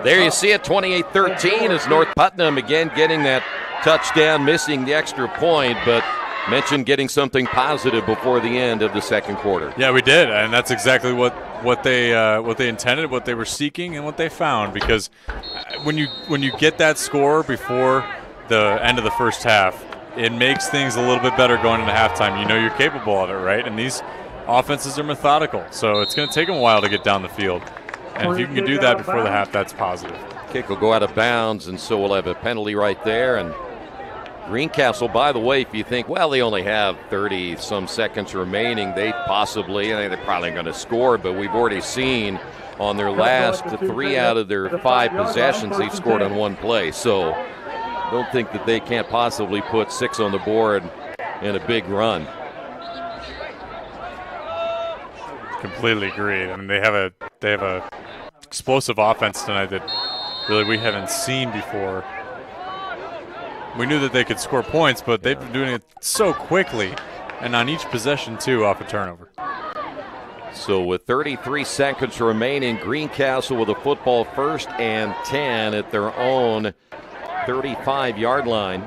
There you see it, 28-13 is North Putnam again getting that touchdown, missing the extra point, but mentioned getting something positive before the end of the second quarter. Yeah, we did, and that's exactly what they intended, what they were seeking, and what they found. Because when you get that score before the end of the first half, it makes things a little bit better going into halftime. You know you're capable of it, right? And these offenses are methodical, so it's going to take them a while to get down the field. And if you can do that before the half, that's positive. Kick will go out of bounds, and so we'll have a penalty right there. And Greencastle, by the way, if you think, well, they only have 30-some seconds remaining, they're probably going to score, but we've already seen on their last 3 out of their 5 possessions, they've scored on one play. So don't think that they can't possibly put 6 on the board in a big run. Completely agree. I mean, they have a explosive offense tonight that really we haven't seen before. We knew that they could score points, but they've been doing it so quickly, and on each possession too, off a turnover. So with 33 seconds remaining, Greencastle with a football, 1st and 10 at their own 35-yard line.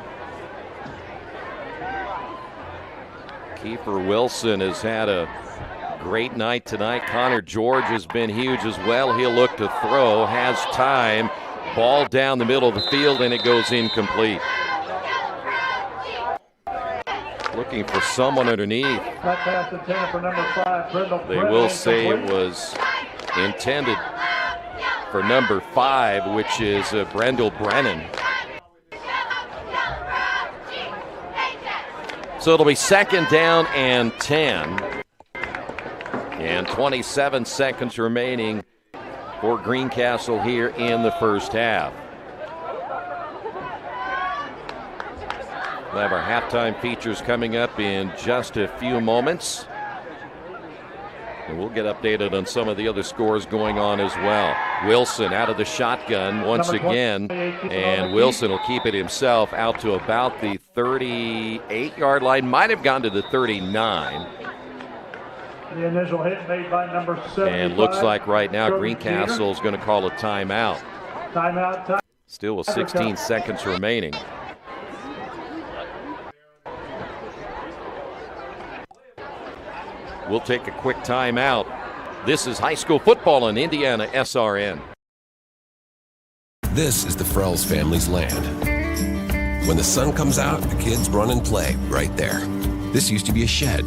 Kiefer Wilson has had a great night tonight. Connor George has been huge as well. He'll look to throw, has time. Ball down the middle of the field, and it goes incomplete. Looking for someone underneath. They will say it was intended for number 5, which is Brendel Brennan. So it'll be 2nd down and 10. And 27 seconds remaining for Greencastle here in the first half. We'll have our halftime features coming up in just a few moments. And we'll get updated on some of the other scores going on as well. Wilson out of the shotgun once again. And Wilson will keep it himself out to about the 38-yard line. Might have gone to the 39. The initial hit made by number 75. And looks like right now Greencastle is going to call a timeout. Timeout. Still with 16 seconds remaining. We'll take a quick timeout. This is high school football on IndianaSRN. This is the Frells family's land. When the sun comes out, the kids run and play right there. This used to be a shed.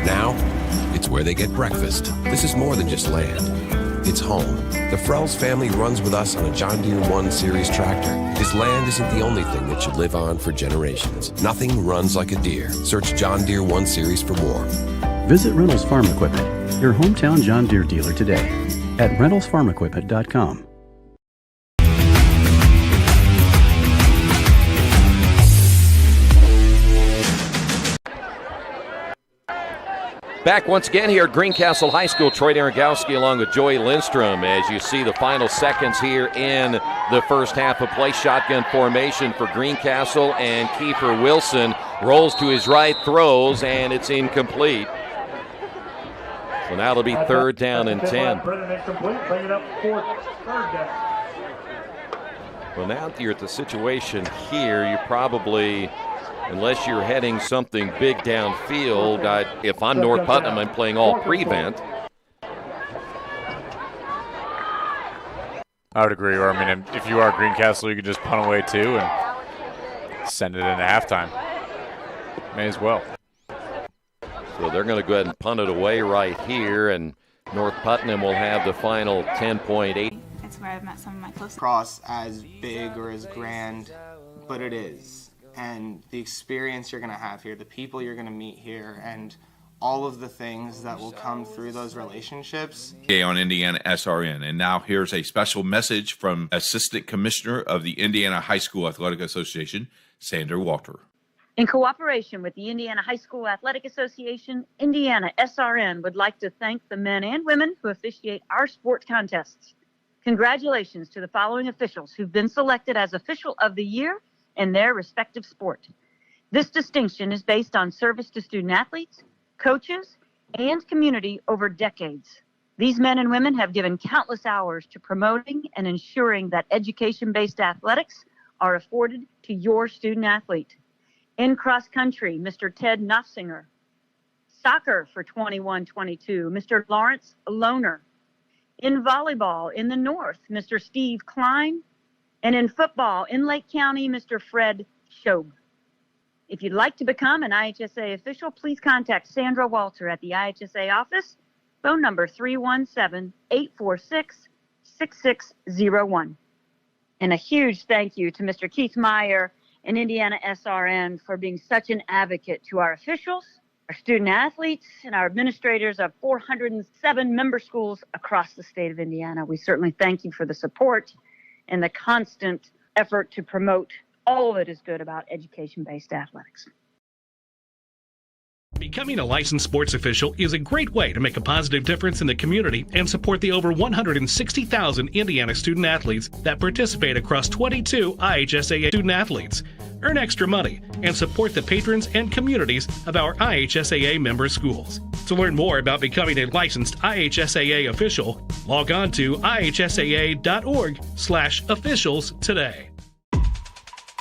Now, it's where they get breakfast. This is more than just land. It's home. The Frells family runs with us on a John Deere 1 Series tractor. His land isn't the only thing that should live on for generations. Nothing runs like a Deere. Search John Deere 1 Series for more. Visit Reynolds Farm Equipment, your hometown John Deere dealer today at ReynoldsFarmEquipment.com. Back once again here at Greencastle High School. Troy Darengowski along with Joey Lindstrom as you see the final seconds here in the first half of play. Shotgun formation for Greencastle, and Kiefer Wilson rolls to his right, throws, and it's incomplete. So now it'll be third down and 10. Well, now that you're at the situation here, you probably, unless you're heading something big downfield, if I'm North Putnam, I'm playing all prevent. I would agree. Or, I mean, if you are Greencastle, you could just punt away too and send it into halftime. May as well. So they're going to go ahead and punt it away right here, and North Putnam will have the final 10.8. It's where I've met some of my closest. Cross as big or as grand, but it is. And the experience you're going to have here, the people you're going to meet here, and all of the things that will come through those relationships. On IndianaSRN. And now here's a special message from Assistant Commissioner of the Indiana High School Athletic Association, Sandra Walter. In cooperation with the Indiana High School Athletic Association, IndianaSRN would like to thank the men and women who officiate our sports contests. Congratulations to the following officials who've been selected as Official of the Year in their respective sport. This distinction is based on service to student athletes, coaches, and community over decades. These men and women have given countless hours to promoting and ensuring that education-based athletics are afforded to your student athlete. In cross country, Mr. Ted Knopfsinger. Soccer for 21-22, Mr. Lawrence Lohner. In volleyball in the north, Mr. Steve Klein. And in football in Lake County, Mr. Fred Schob. If you'd like to become an IHSAA official, please contact Sandra Walter at the IHSAA office, phone number 317-846-6601. And a huge thank you to Mr. Keith Meyer and IndianaSRN for being such an advocate to our officials, our student athletes, and our administrators of 407 member schools across the state of Indiana. We certainly thank you for the support and the constant effort to promote all that is good about education-based athletics. Becoming a licensed sports official is a great way to make a positive difference in the community and support the over 160,000 Indiana student athletes that participate across 22 IHSAA student athletes. Earn extra money and support the patrons and communities of our IHSAA member schools. To learn more about becoming a licensed IHSAA official, log on to ihsaa.org/officials today.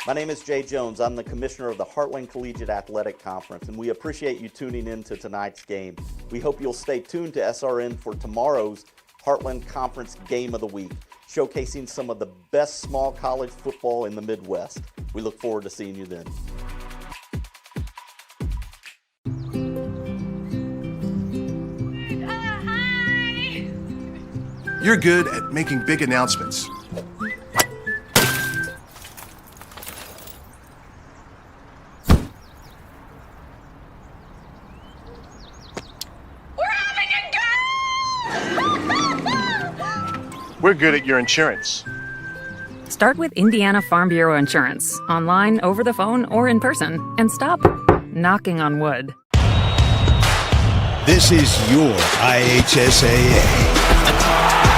My name is Jay Jones. I'm the commissioner of the Heartland Collegiate Athletic Conference, and we appreciate you tuning in to tonight's game. We hope you'll stay tuned to SRN for tomorrow's Heartland Conference Game of the Week, showcasing some of the best small college football in the Midwest. We look forward to seeing you then. Hi! You're good at making big announcements. We're good at your insurance. Start with Indiana Farm Bureau Insurance, online, over the phone, or in person, and stop knocking on wood. This is your IHSAA.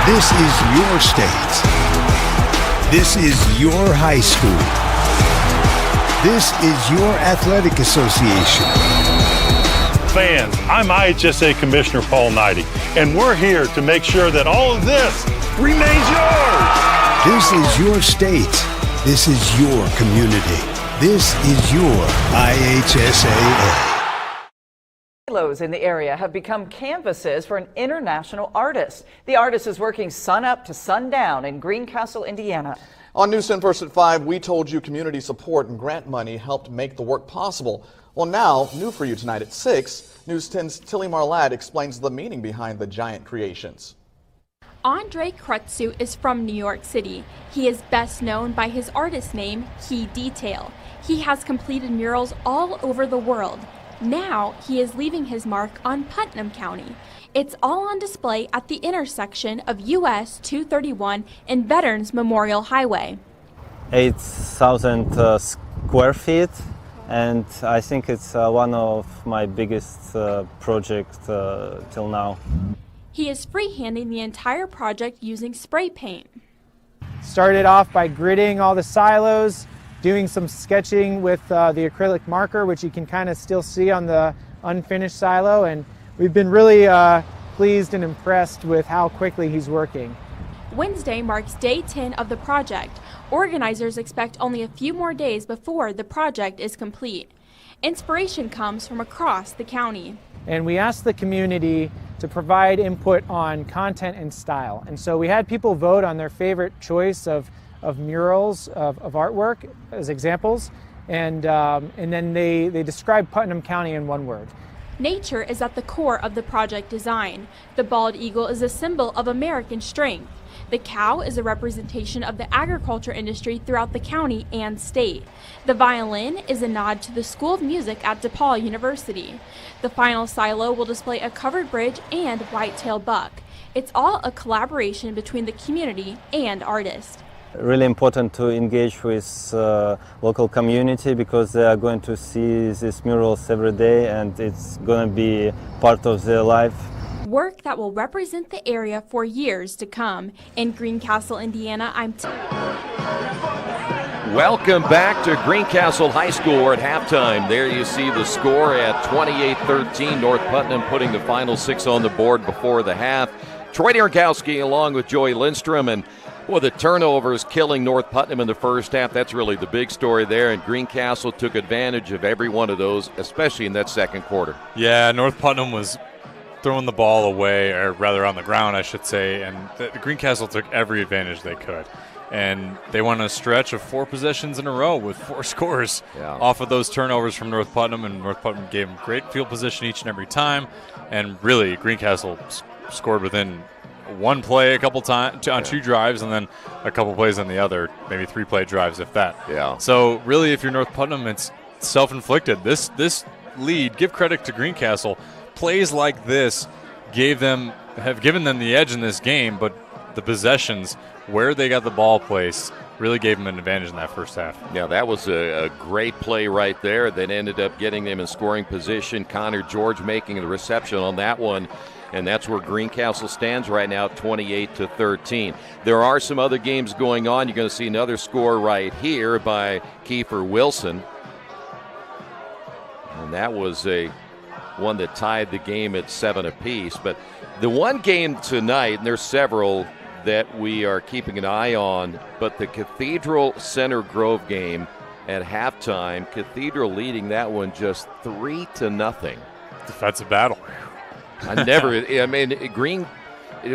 This is your state. This is your high school. This is your athletic association. Fans, I'm IHSAA Commissioner Paul Knighty, and we're here to make sure that all of this remains yours. This is your state. This is your community. This is your IHSAA. Silos in the area have become canvases for an international artist. The artist is working sun up to sundown in Greencastle, Indiana. On News 10 First at 5, we told you community support and grant money helped make the work possible. Well, now, new for you tonight at 6, News 10's Tilly Marlatt explains the meaning behind the giant creations. Andre Krutzu is from New York City. He is best known by his artist name, Key Detail. He has completed murals all over the world. Now he is leaving his mark on Putnam County. It's all on display at the intersection of US 231 and Veterans Memorial Highway. 8,000 square feet, and I think it's one of my biggest projects till now. He is freehanding the entire project using spray paint. Started off by gridding all the silos, doing some sketching with the acrylic marker, which you can kind of still see on the unfinished silo, and we've been really pleased and impressed with how quickly he's working. Wednesday marks day 10 of the project. Organizers expect only a few more days before the project is complete. Inspiration comes from across the county. And we asked the community to provide input on content and style. And so we had people vote on their favorite choice of murals, of artwork as examples, and then they described Putnam County in one word. Nature is at the core of the project design. The bald eagle is a symbol of American strength. The cow is a representation of the agriculture industry throughout the county and state. The violin is a nod to the School of Music at DePaul University. The final silo will display a covered bridge and whitetail buck. It's all a collaboration between the community and artists. Really important to engage with local community because they are going to see these murals every day and it's going to be part of their life. Work that will represent the area for years to come. In Greencastle, Indiana, Welcome back to Greencastle High School. We're at halftime. There you see the score at 28-13. North Putnam putting the final 6 on the board before the half. Troy Dergowski along with Joey Lindstrom, and the turnovers killing North Putnam in the first half. That's really the big story there, and Greencastle took advantage of every one of those, especially in that second quarter. Yeah, North Putnam was throwing the ball away, or rather on the ground, I should say, and Greencastle took every advantage they could. And they went on a stretch of 4 possessions in a row with 4 scores off of those turnovers from North Putnam, and North Putnam gave them great field position each and every time. And really, Greencastle scored within one play a couple times on 2 drives, and then a couple plays on the other, maybe 3-play drives, if that. Yeah. So really, if you're North Putnam, it's self-inflicted. This lead, give credit to Greencastle. Plays like this have given them the edge in this game, but the possessions, where they got the ball placed, really gave them an advantage in that first half. Yeah, that was a great play right there that ended up getting them in scoring position. Connor George making the reception on that one, and that's where Greencastle stands right now, 28-13. There are some other games going on. You're going to see another score right here by Kiefer Wilson, and that was one that tied the game at 7 apiece. But the one game tonight, and there's several that we are keeping an eye on, but the Cathedral Center Grove game at halftime, Cathedral leading that one just 3-0. Defensive battle.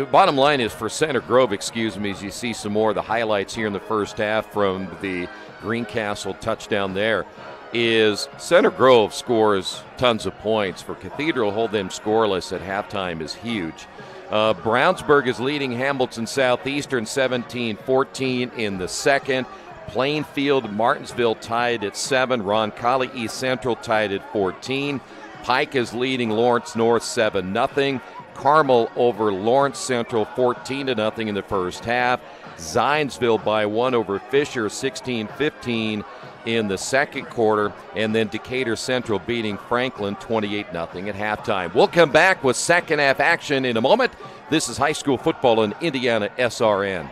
Bottom line is for Center Grove, as you see some more of the highlights here in the first half from the Greencastle touchdown there, is Center Grove scores tons of points. For Cathedral, hold them scoreless at halftime is huge. Brownsburg is leading Hamilton Southeastern 17-14 in the second. Plainfield, Martinsville tied at 7. Roncalli East Central tied at 14. Pike is leading Lawrence North 7-0. Carmel over Lawrence Central 14-0 in the first half. Zionsville by 1 over Fisher 16-15 in the second quarter, and then Decatur Central beating Franklin 28-0 at halftime. We'll come back with second half action in a moment. This is high school football on IndianaSRN.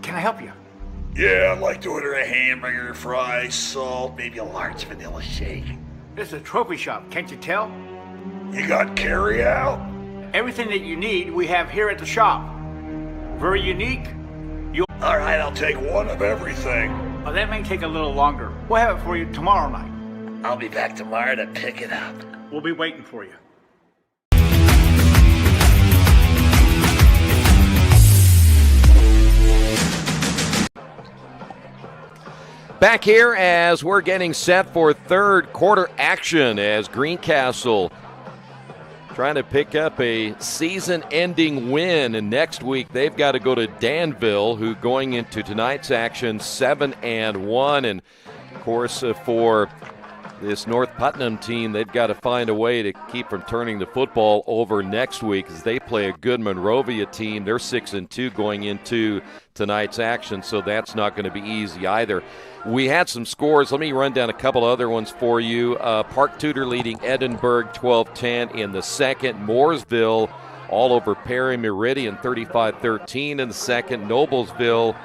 Can I help you? Yeah, I'd like to order a hamburger, fries, salt, maybe a large vanilla shake. This is a trophy shop, can't you tell? You got carry-out? Everything that you need, we have here at the shop. Very unique. All right, I'll take one of everything. Oh, that may take a little longer. We'll have it for you tomorrow night. I'll be back tomorrow to pick it up. We'll be waiting for you. Back here as we're getting set for third quarter action as Greencastle trying to pick up a season-ending win, and next week they've got to go to Danville, who going into tonight's action 7-1, and of course for this North Putnam team, they've got to find a way to keep from turning the football over next week as they play a good Monrovia team. They're 6-2 going into tonight's action, so that's not going to be easy either. We had some scores. Let me run down a couple other ones for you. Park Tudor leading Edinburgh 12-10 in the second. Mooresville all over Perry Meridian 35-13 in the second. Noblesville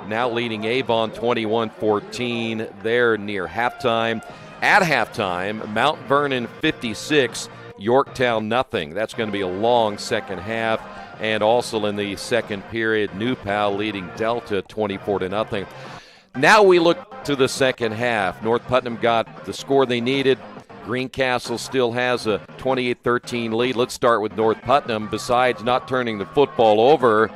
now leading Avon 21-14 there near halftime. At halftime, Mount Vernon 56, Yorktown nothing. That's going to be a long second half. And also in the second period, New Pal leading Delta 24-0. Now we look to the second half. North Putnam got the score they needed. Greencastle still has a 28-13 lead. Let's start with North Putnam. Besides not turning the football over,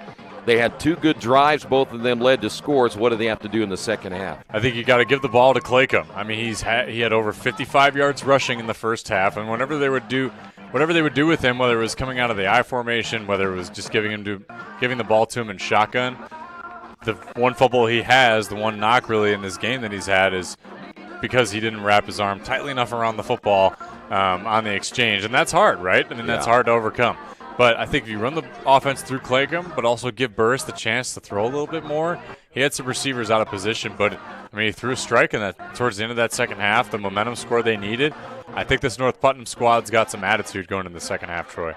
they had two good drives. Both of them led to scores. What do they have to do in the second half? I think you got to give the ball to Claycomb. I mean, he had over 55 yards rushing in the first half, and whatever they would do with him, whether it was coming out of the I formation, whether it was just giving the ball to him in shotgun, the one fumble he has, the one knock really in this game that he's had is because he didn't wrap his arm tightly enough around the football on the exchange, and that's hard, right? I mean, that's hard to overcome. But I think if you run the offense through Claycomb, but also give Burris the chance to throw a little bit more, he had some receivers out of position. But, I mean, he threw a strike towards the end of that second half, the momentum score they needed. I think this North Putnam squad's got some attitude going in the second half, Troy.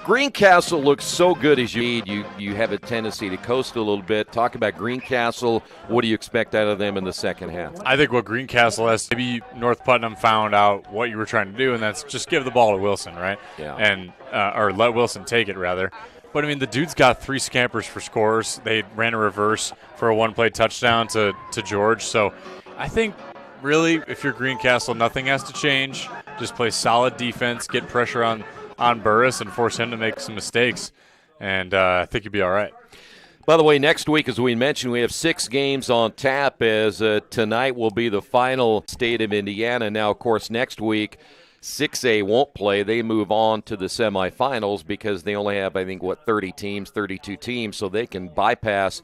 Greencastle looks so good as you need. You have a tendency to coast a little bit. Talk about Greencastle. What do you expect out of them in the second half? I think what Greencastle has, maybe North Putnam found out what you were trying to do, and that's just give the ball to Wilson, right? Yeah. And or let Wilson take it, rather. But, I mean, the dude's got 3 scampers for scores. They ran a reverse for a one-play touchdown to George. So I think, really, if you're Greencastle, nothing has to change. Just play solid defense, get pressure on Burris and force him to make some mistakes, and I think he'd be all right. By the way, next week, as we mentioned, we have 6 games on tap, as tonight will be the final state of Indiana. Now, of course, next week, 6A won't play. They move on to the semifinals because they only have, 32 teams, so they can bypass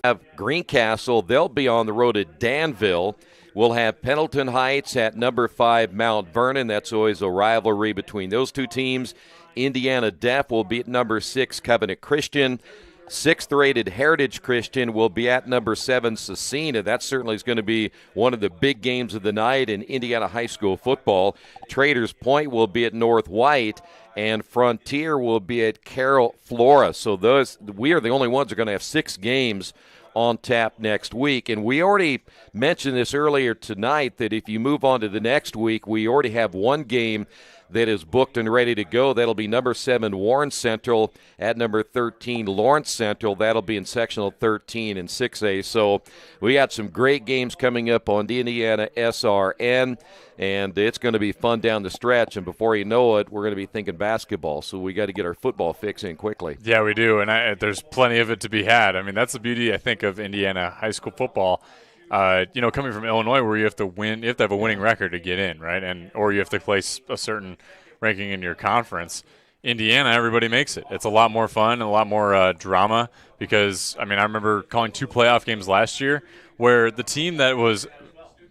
have Greencastle. They'll be on the road at Danville. We'll have Pendleton Heights at number 5, Mount Vernon. That's always a rivalry between those two teams. Indiana Deaf will be at number 6, Covenant Christian. 6th-rated Heritage Christian will be at number 7, Cecina. That certainly is going to be one of the big games of the night in Indiana high school football. Traders Point will be at North White, and Frontier will be at Carroll Flora. So we are the only ones who are going to have 6 games on tap next week. And we already mentioned this earlier tonight that if you move on to the next week, we already have one game that is booked and ready to go. That'll be number 7, Warren Central, at number 13, Lawrence Central. That'll be in sectional 13 in 6A. So we got some great games coming up on the IndianaSRN, and it's going to be fun down the stretch. And before you know it, we're going to be thinking basketball. So we got to get our football fix in quickly. Yeah, we do, and there's plenty of it to be had. I mean, that's the beauty, I think, of Indiana high school football. Coming from Illinois, where you have to win, you have to have a winning record to get in, right? Or you have to place a certain ranking in your conference. Indiana, everybody makes it. It's a lot more fun and a lot more drama because, I remember calling 2 playoff games last year where the team that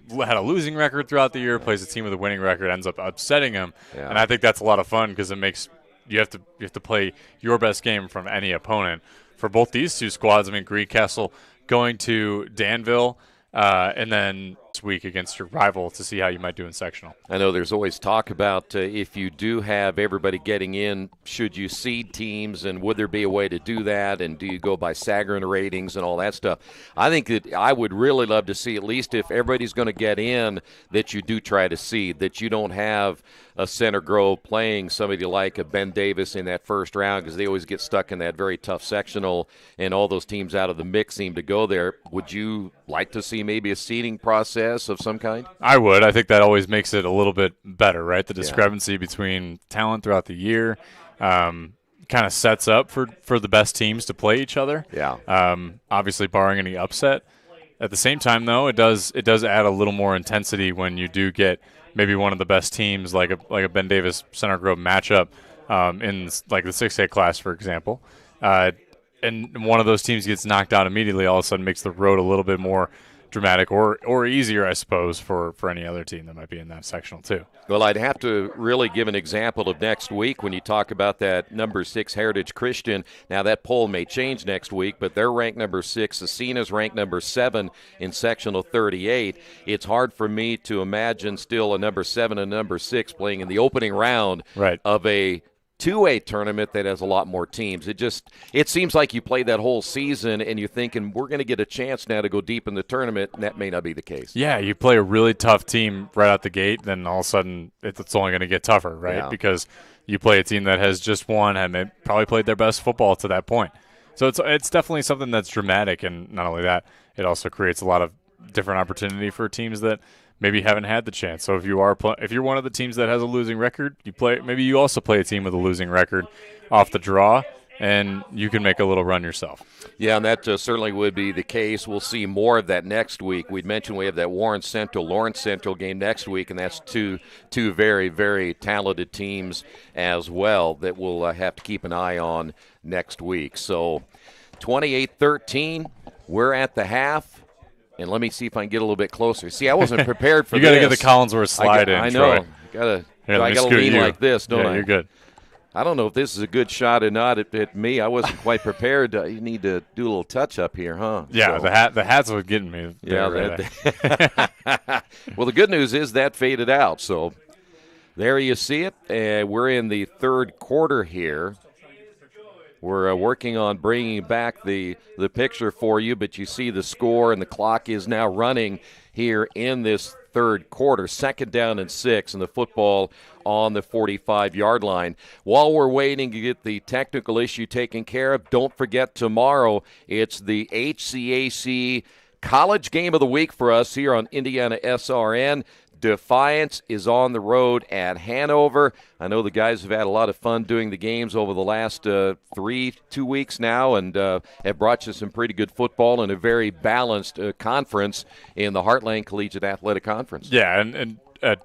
had a losing record throughout the year plays a team with a winning record, ends up upsetting them, and I think that's a lot of fun because it makes you have to play your best game from any opponent. For both these two squads, Greencastle going to Danville. And then this week against your rival to see how you might do in sectional. I know there's always talk about if you do have everybody getting in, should you seed teams, and would there be a way to do that, and do you go by Sagarin ratings and all that stuff? I think that I would really love to see, at least if everybody's going to get in, that you do try to seed, that you don't have a Center Grove playing somebody like a Ben Davis in that first round because they always get stuck in that very tough sectional, and all those teams out of the mix seem to go there. Would you like to see maybe a seeding process of some kind? I would. I think that always makes it a little bit better, right? The discrepancy between talent throughout the year kind of sets up for the best teams to play each other. Yeah. Obviously, barring any upset. At the same time, though, it does add a little more intensity when you do get maybe one of the best teams, like a Ben Davis Center Grove matchup, in like the 6A class, for example. And one of those teams gets knocked out immediately, all of a sudden makes the road a little bit more dramatic or easier, I suppose, for any other team that might be in that sectional too. Well, I'd have to really give an example of next week when you talk about that number 6 Heritage Christian. Now, that poll may change next week, but they're ranked number 6. Asina's ranked number 7 in sectional 38. It's hard for me to imagine still a number 7 and number 6 playing in the opening round of a 2A tournament that has a lot more teams. It seems like you play that whole season and you're thinking we're going to get a chance now to go deep in the tournament, and that may not be the case. Yeah, you play a really tough team right out the gate, then all of a sudden it's only going to get tougher, right? Yeah. Because you play a team that has just won and they probably played their best football to that point. So it's definitely something that's dramatic, and not only that, it also creates a lot of different opportunity for teams that maybe haven't had the chance. So if you're one of the teams that has a losing record, maybe you also play a team with a losing record off the draw, and you can make a little run yourself. Yeah, and that certainly would be the case. We'll see more of that next week. We'd mentioned we have that Lawrence Central game next week, and that's two very, very talented teams as well that we'll have to keep an eye on next week. So 28-13, we're at the half. And let me see if I can get a little bit closer. See, I wasn't prepared for this. You got to get the Collinsworth slide in, I know. Troy. I got to lean like this, don't I? You're good. I don't know if this is a good shot or not at me. I wasn't quite prepared. You need to do a little touch-up here, huh? Yeah, so. the hats were getting me. Yeah. Well, the good news is that faded out. So there you see it. We're in the third quarter here. We're working on bringing back the picture for you, but you see the score, and the clock is now running here in this third quarter. 2nd down and 6, and the football on the 45-yard line. While we're waiting to get the technical issue taken care of, don't forget tomorrow it's the IHSAA College Game of the Week for us here on IndianaSRN. Defiance is on the road at Hanover. I know the guys have had a lot of fun doing the games over the last 2 weeks now, and have brought you some pretty good football and a very balanced conference in the Heartland Collegiate Athletic Conference. Yeah, and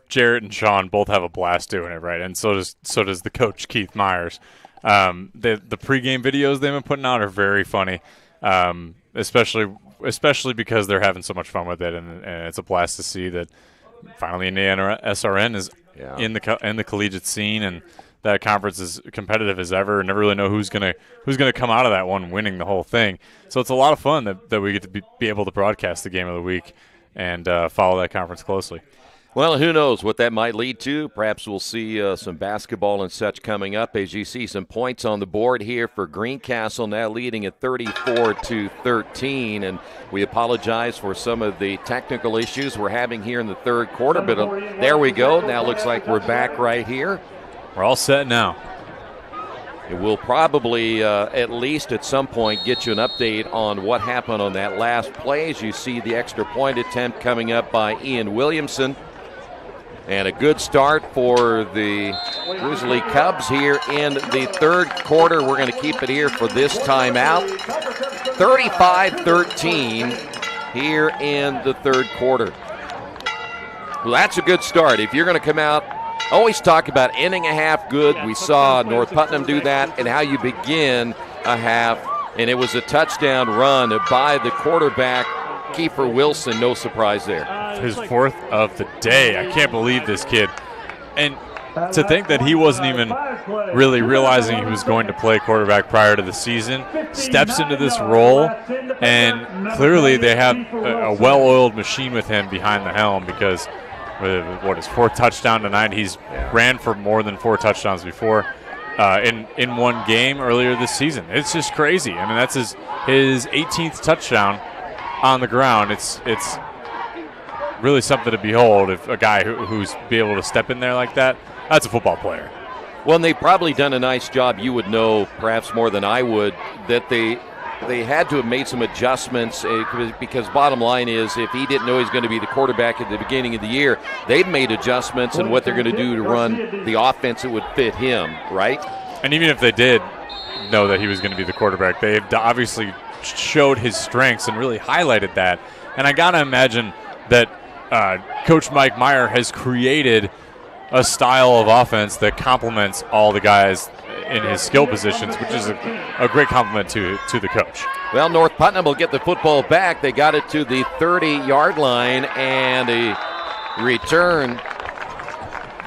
Jarrett and Sean both have a blast doing it, right? And so does the coach, Keith Myers. The pregame videos they've been putting out are very funny, especially because they're having so much fun with it, and it's a blast to see that finally IndianaSRN is in the collegiate scene, and that conference is competitive as ever, and never really know who's gonna come out of that one winning the whole thing. So it's a lot of fun that we get to be able to broadcast the game of the week and follow that conference closely. Well, who knows what that might lead to. Perhaps we'll see some basketball and such coming up. As you see some points on the board here for Greencastle, now leading at 34-13. And we apologize for some of the technical issues we're having here in the third quarter. But there we go. Now looks like we're back right here. We're all set now. It will probably, at least at some point, get you an update on what happened on that last play. As you see the extra point attempt coming up by Ian Williamson. And a good start for the Grizzly Cubs here in the third quarter. We're going to keep it here for this timeout. 35-13 here in the third quarter. Well, that's a good start. If you're going to come out, always talk about ending a half good. We saw North Putnam do that, and how you begin a half. And it was a touchdown run by the quarterback, Kiefer Wilson. No surprise there. His 4th of the day. I can't believe this kid. And to think that he wasn't even really realizing he was going to play quarterback prior to the season, steps into this role, and clearly they have a well-oiled machine with him behind the helm, because with his 4th touchdown tonight, he's ran for more than 4 touchdowns before in one game earlier this season. It's just crazy. I mean, that's his 18th touchdown on the ground. It's really something to behold. If a guy who's be able to step in there like that, that's a football player. Well, and they've probably done a nice job. You would know perhaps more than I would that they had to have made some adjustments, because bottom line is, if he didn't know he's going to be the quarterback at the beginning of the year, they've made adjustments in what they're going to do to run the offense that would fit him, right? And even if they did know that he was going to be the quarterback, they've obviously showed his strengths and really highlighted that. And I got to imagine that Coach Mike Meyer has created a style of offense that complements all the guys in his skill positions, which is a great compliment to the coach. Well, North Putnam will get the football back. They got it to the 30-yard line, and a return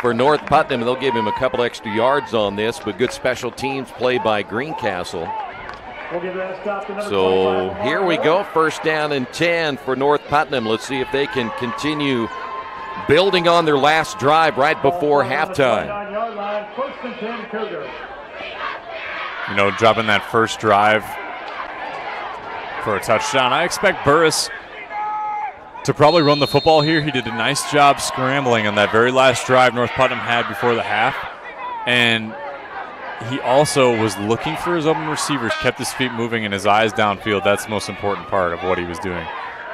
for North Putnam. They'll give him a couple extra yards on this, but good special teams play by Greencastle. So here we go, first down and 10 for North Putnam. Let's see if they can continue building on their last drive right before halftime. You know, dropping that first drive for a touchdown. I expect Burris to probably run the football here. He did a nice job scrambling on that very last drive North Putnam had before the half. And he also was looking for his open receivers, kept his feet moving and his eyes downfield. That's the most important part of what he was doing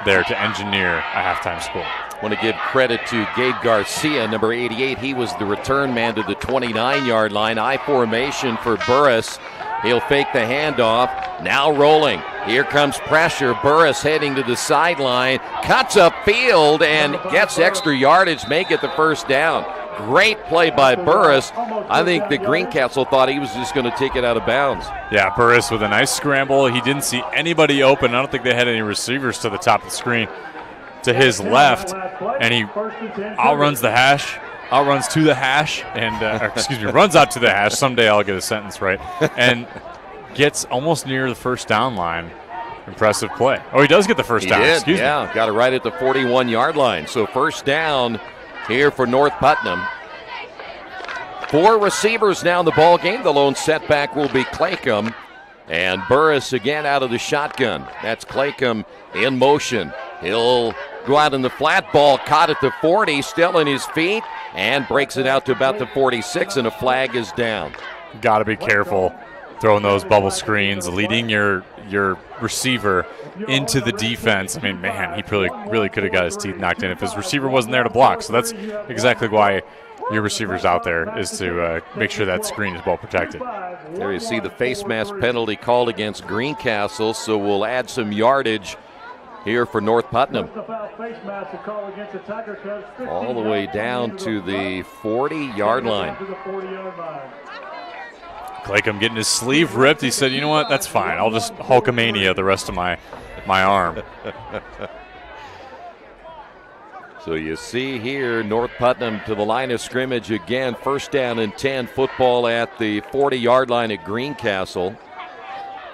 there to engineer a halftime score. I want to give credit to Gabe Garcia, number 88. He was the return man to the 29-yard line. I formation for Burris. He'll fake the handoff. Now rolling. Here comes pressure. Burris heading to the sideline. Cuts upfield and gets extra yardage. Make it the first down. Great play by Burris. I think the Greencastle thought he was just going to take it out of bounds. Yeah, Burris with a nice scramble. He didn't see anybody open. I don't think they had any receivers to the top of the screen to his left. And he outruns the hash, outruns to the hash, and runs out to the hash. Someday I'll get a sentence right. And gets almost near the first down line. Impressive play. Oh, he does get the first down. Excuse me. Got it right at the 41-yard line. So first down here for North Putnam. 4 receivers now in the ball game. The lone setback will be Claycomb. And Burris again out of the shotgun. That's Claycomb in motion. He'll go out in the flat, ball caught at the 40, still in his feet, and breaks it out to about the 46, and a flag is down. Got to be careful throwing those bubble screens, leading your receiver into the defense. I mean, man, he really could have got his teeth knocked in if his receiver wasn't there to block. So that's exactly why your receiver's out there, is to make sure that screen is well protected. There you see the face mask penalty called against Greencastle, so we'll add some yardage here for North Putnam. All the way down to the 40-yard line. Claycomb getting his sleeve ripped. He said, you know what, that's fine. I'll just Hulkamania the rest of my arm. So you see here, North Putnam to the line of scrimmage again. First down and 10, football at the 40-yard line at Greencastle.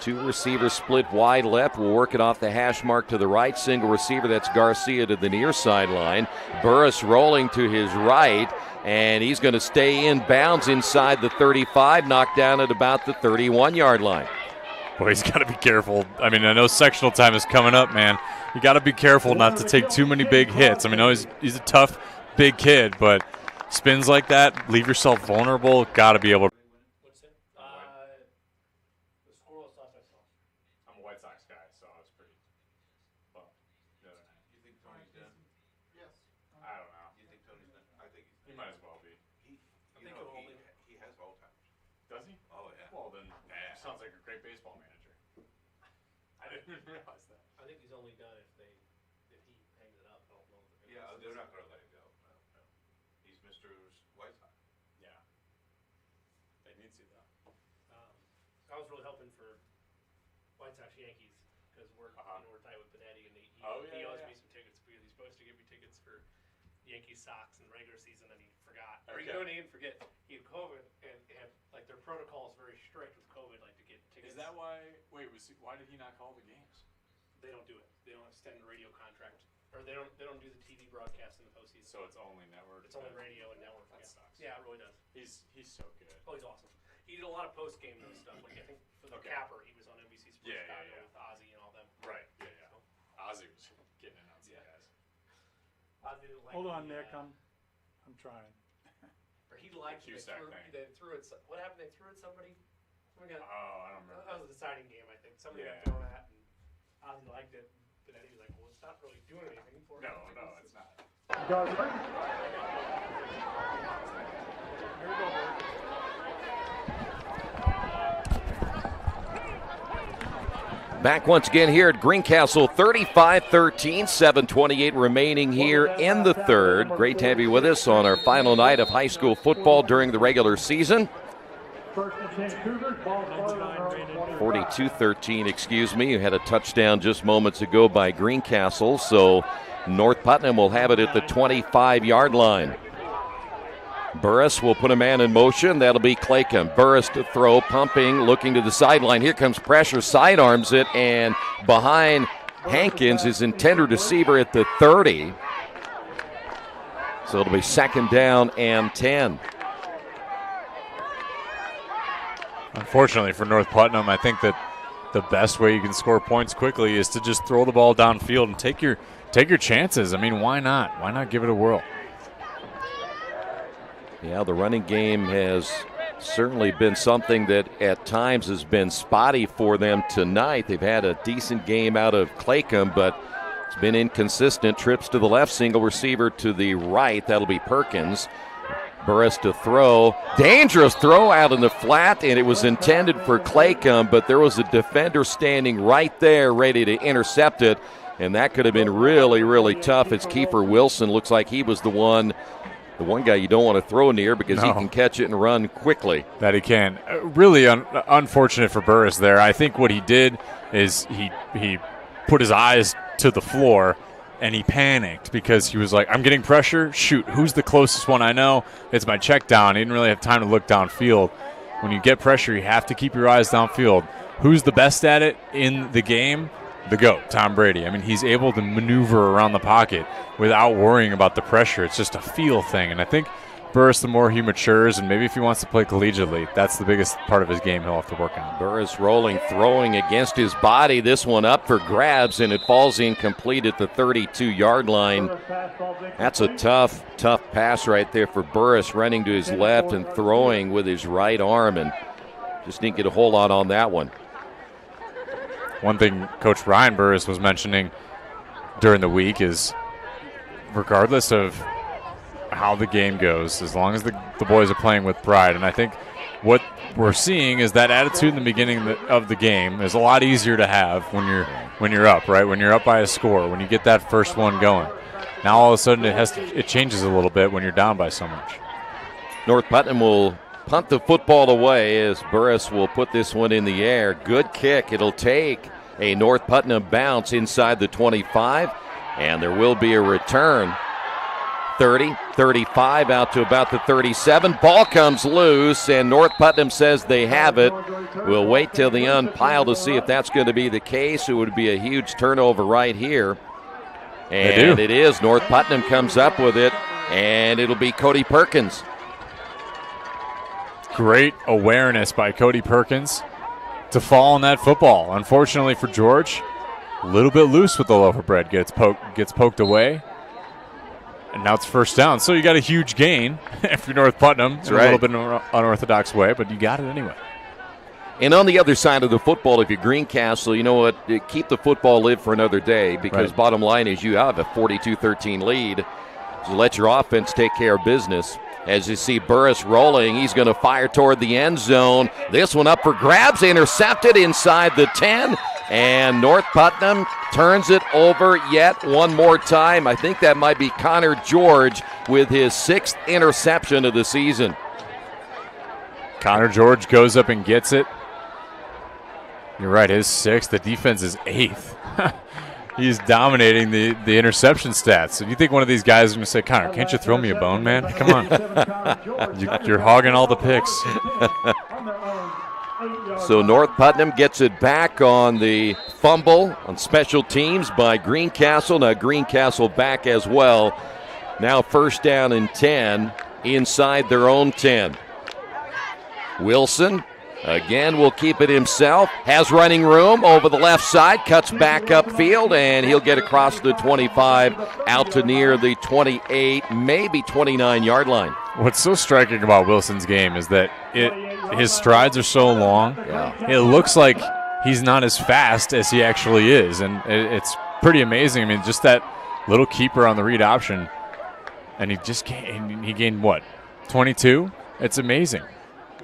2 receivers split wide left. We'll work it off the hash mark to the right. Single receiver, that's Garcia to the near sideline. Burris rolling to his right, and he's going to stay in bounds inside the 35, knocked down at about the 31-yard line. Boy, he's got to be careful. I mean, I know sectional time is coming up, man. You got to be careful not to take too many big hits. I mean, I know he's a tough, big kid, but spins like that, leave yourself vulnerable. Got to be able to. Yankees, because we're tied with Benetti, and he owes me some tickets because he's supposed to give me tickets for Yankees Sox in the regular season, and he forgot. Or he didn't forget. He had COVID, and like their protocol is very strict with COVID, like to get tickets. Is that why? Wait, why did he not call the games? They don't do it. They don't extend the radio contract, or they don't do the TV broadcast in the postseason. So it's only network. It's only radio and network. That sucks. Yeah, it really does. He's so good. Oh, he's awesome. He did a lot of post game stuff. Like I think for the Capper, he was on NBC Sports Chicago with Ozzy and all them. Right. Yeah. Ozzy was getting in on some guys. Ozzy didn't like Hold on, Nick. I'm trying. Or he liked they threw it. What happened? They threw it somebody. I don't remember. That was a deciding game, I think. Somebody got thrown at, and Ozzy liked it. But then he was like, "Well, it's not really doing anything for me." No, it's not. Back once again here at Greencastle, 35-13, 7:28 remaining here in the third. Great to have you with us on our final night of high school football during the regular season. 42-13, excuse me. You had a touchdown just moments ago by Greencastle, so North Putnam will have it at the 25-yard line. Burris will put a man in motion. That'll be Claycomb. Burris to throw, pumping, looking to the sideline. Here comes pressure, sidearms it, and behind Hankins, his intended receiver at the 30. So it'll be 2nd down and 10. Unfortunately for North Putnam, I think that the best way you can score points quickly is to just throw the ball downfield and take your chances. I mean, why not? Why not give it a whirl? Yeah, the running game has certainly been something that at times has been spotty for them tonight. They've had a decent game out of Claycomb, but it's been inconsistent. Trips to the left, single receiver to the right. That'll be Perkins. Burris to throw. Dangerous throw out in the flat, and it was intended for Claycomb, but there was a defender standing right there ready to intercept it, and that could have been really, really tough as Kiefer Wilson looks like he was the one guy you don't want to throw near because he can catch it and run quickly. That he can. Really unfortunate for Burris there. I think what he did is he put his eyes to the floor and he panicked because he was like, I'm getting pressure. Shoot, who's the closest one I know? It's my check down. He didn't really have time to look downfield. When you get pressure, you have to keep your eyes downfield. Who's the best at it in the game? The GOAT, Tom Brady. I mean, he's able to maneuver around the pocket without worrying about the pressure. It's just a feel thing. And I think Burris, the more he matures, and maybe if he wants to play collegiately, that's the biggest part of his game he'll have to work on. Burris rolling, throwing against his body. This one up for grabs, and it falls incomplete at the 32-yard line. That's a tough pass right there for Burris, running to his left and throwing with his right arm, and just didn't get a whole lot on that one. One thing Coach Ryan Burris was mentioning during the week is regardless of how the game goes, as long as the boys are playing with pride, and I think what we're seeing is that attitude in the beginning of the game is a lot easier to have when you're up, right? When you're up by a score, when you get that first one going. Now all of a sudden it changes a little bit when you're down by so much. North Putnam will punt the football away as Burris will put this one in the air. Good kick. It'll take a North Putnam bounce inside the 25, and there will be a return. 30, 35, out to about the 37. Ball comes loose, and North Putnam says they have it. We'll wait till the unpile to see if that's going to be the case. It would be a huge turnover right here. And it is. North Putnam comes up with it, and it'll be Cody Perkins. Great awareness by Cody Perkins to fall on that football. Unfortunately for George, a little bit loose with the loaf of bread. Gets poked away. And now it's first down. So you got a huge gain if you're North Putnam. It's a little bit unorthodox way, but you got it anyway. And on the other side of the football, if you're Greencastle, you know what? Keep the football live for another day because bottom line is you have a 42-13 lead. So let your offense take care of business. As you see Burris rolling, he's going to fire toward the end zone. This one up for grabs, intercepted inside the 10. And North Putnam turns it over yet one more time. I think that might be Connor George with his 6th interception of the season. Connor George goes up and gets it. You're right, his 6th. The defense is 8th. He's dominating the interception stats. So you think one of these guys is going to say, Connor, can't you throw me a bone, man? Come on. You're hogging all the picks. So North Putnam gets it back on the fumble on special teams by Greencastle. Now Greencastle back as well. Now first down and 10 inside their own 10. Wilson again will keep it himself. Has running room over the left side. Cuts back upfield, and he'll get across the 25 out to near the 28, maybe 29-yard line. What's so striking about Wilson's game is that his strides are so long. Yeah. It looks like he's not as fast as he actually is, and it's pretty amazing. I mean, just that little keeper on the read option, and he gained what, 22? It's amazing.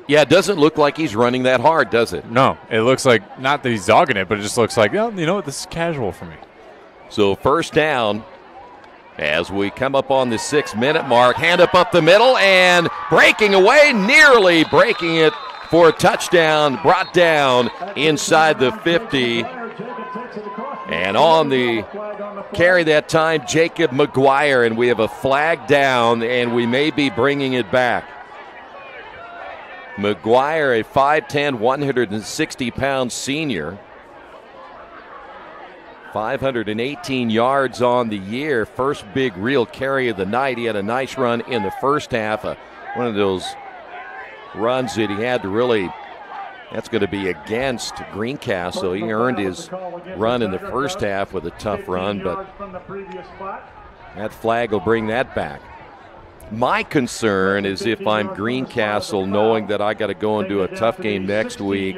Yeah, it doesn't look like he's running that hard, does it? No, it looks like, not that he's dogging it, but it just looks like, well, you know what, this is casual for me. So first down as we come up on the 6-minute mark. Hand up the middle and breaking away, nearly breaking it for a touchdown, brought down inside the 50. And on the carry that time, Jacob McGuire, and we have a flag down, and we may be bringing it back. McGuire, a 5'10", 160-pound senior. 518 yards on the year. First big real carry of the night. He had a nice run in the first half. One of those runs that he had to really, that's going to be against Greencastle. He earned his run in the first half with a tough run, but that flag will bring that back. My concern is if I'm Greencastle, knowing that I got to go and do a tough game next week,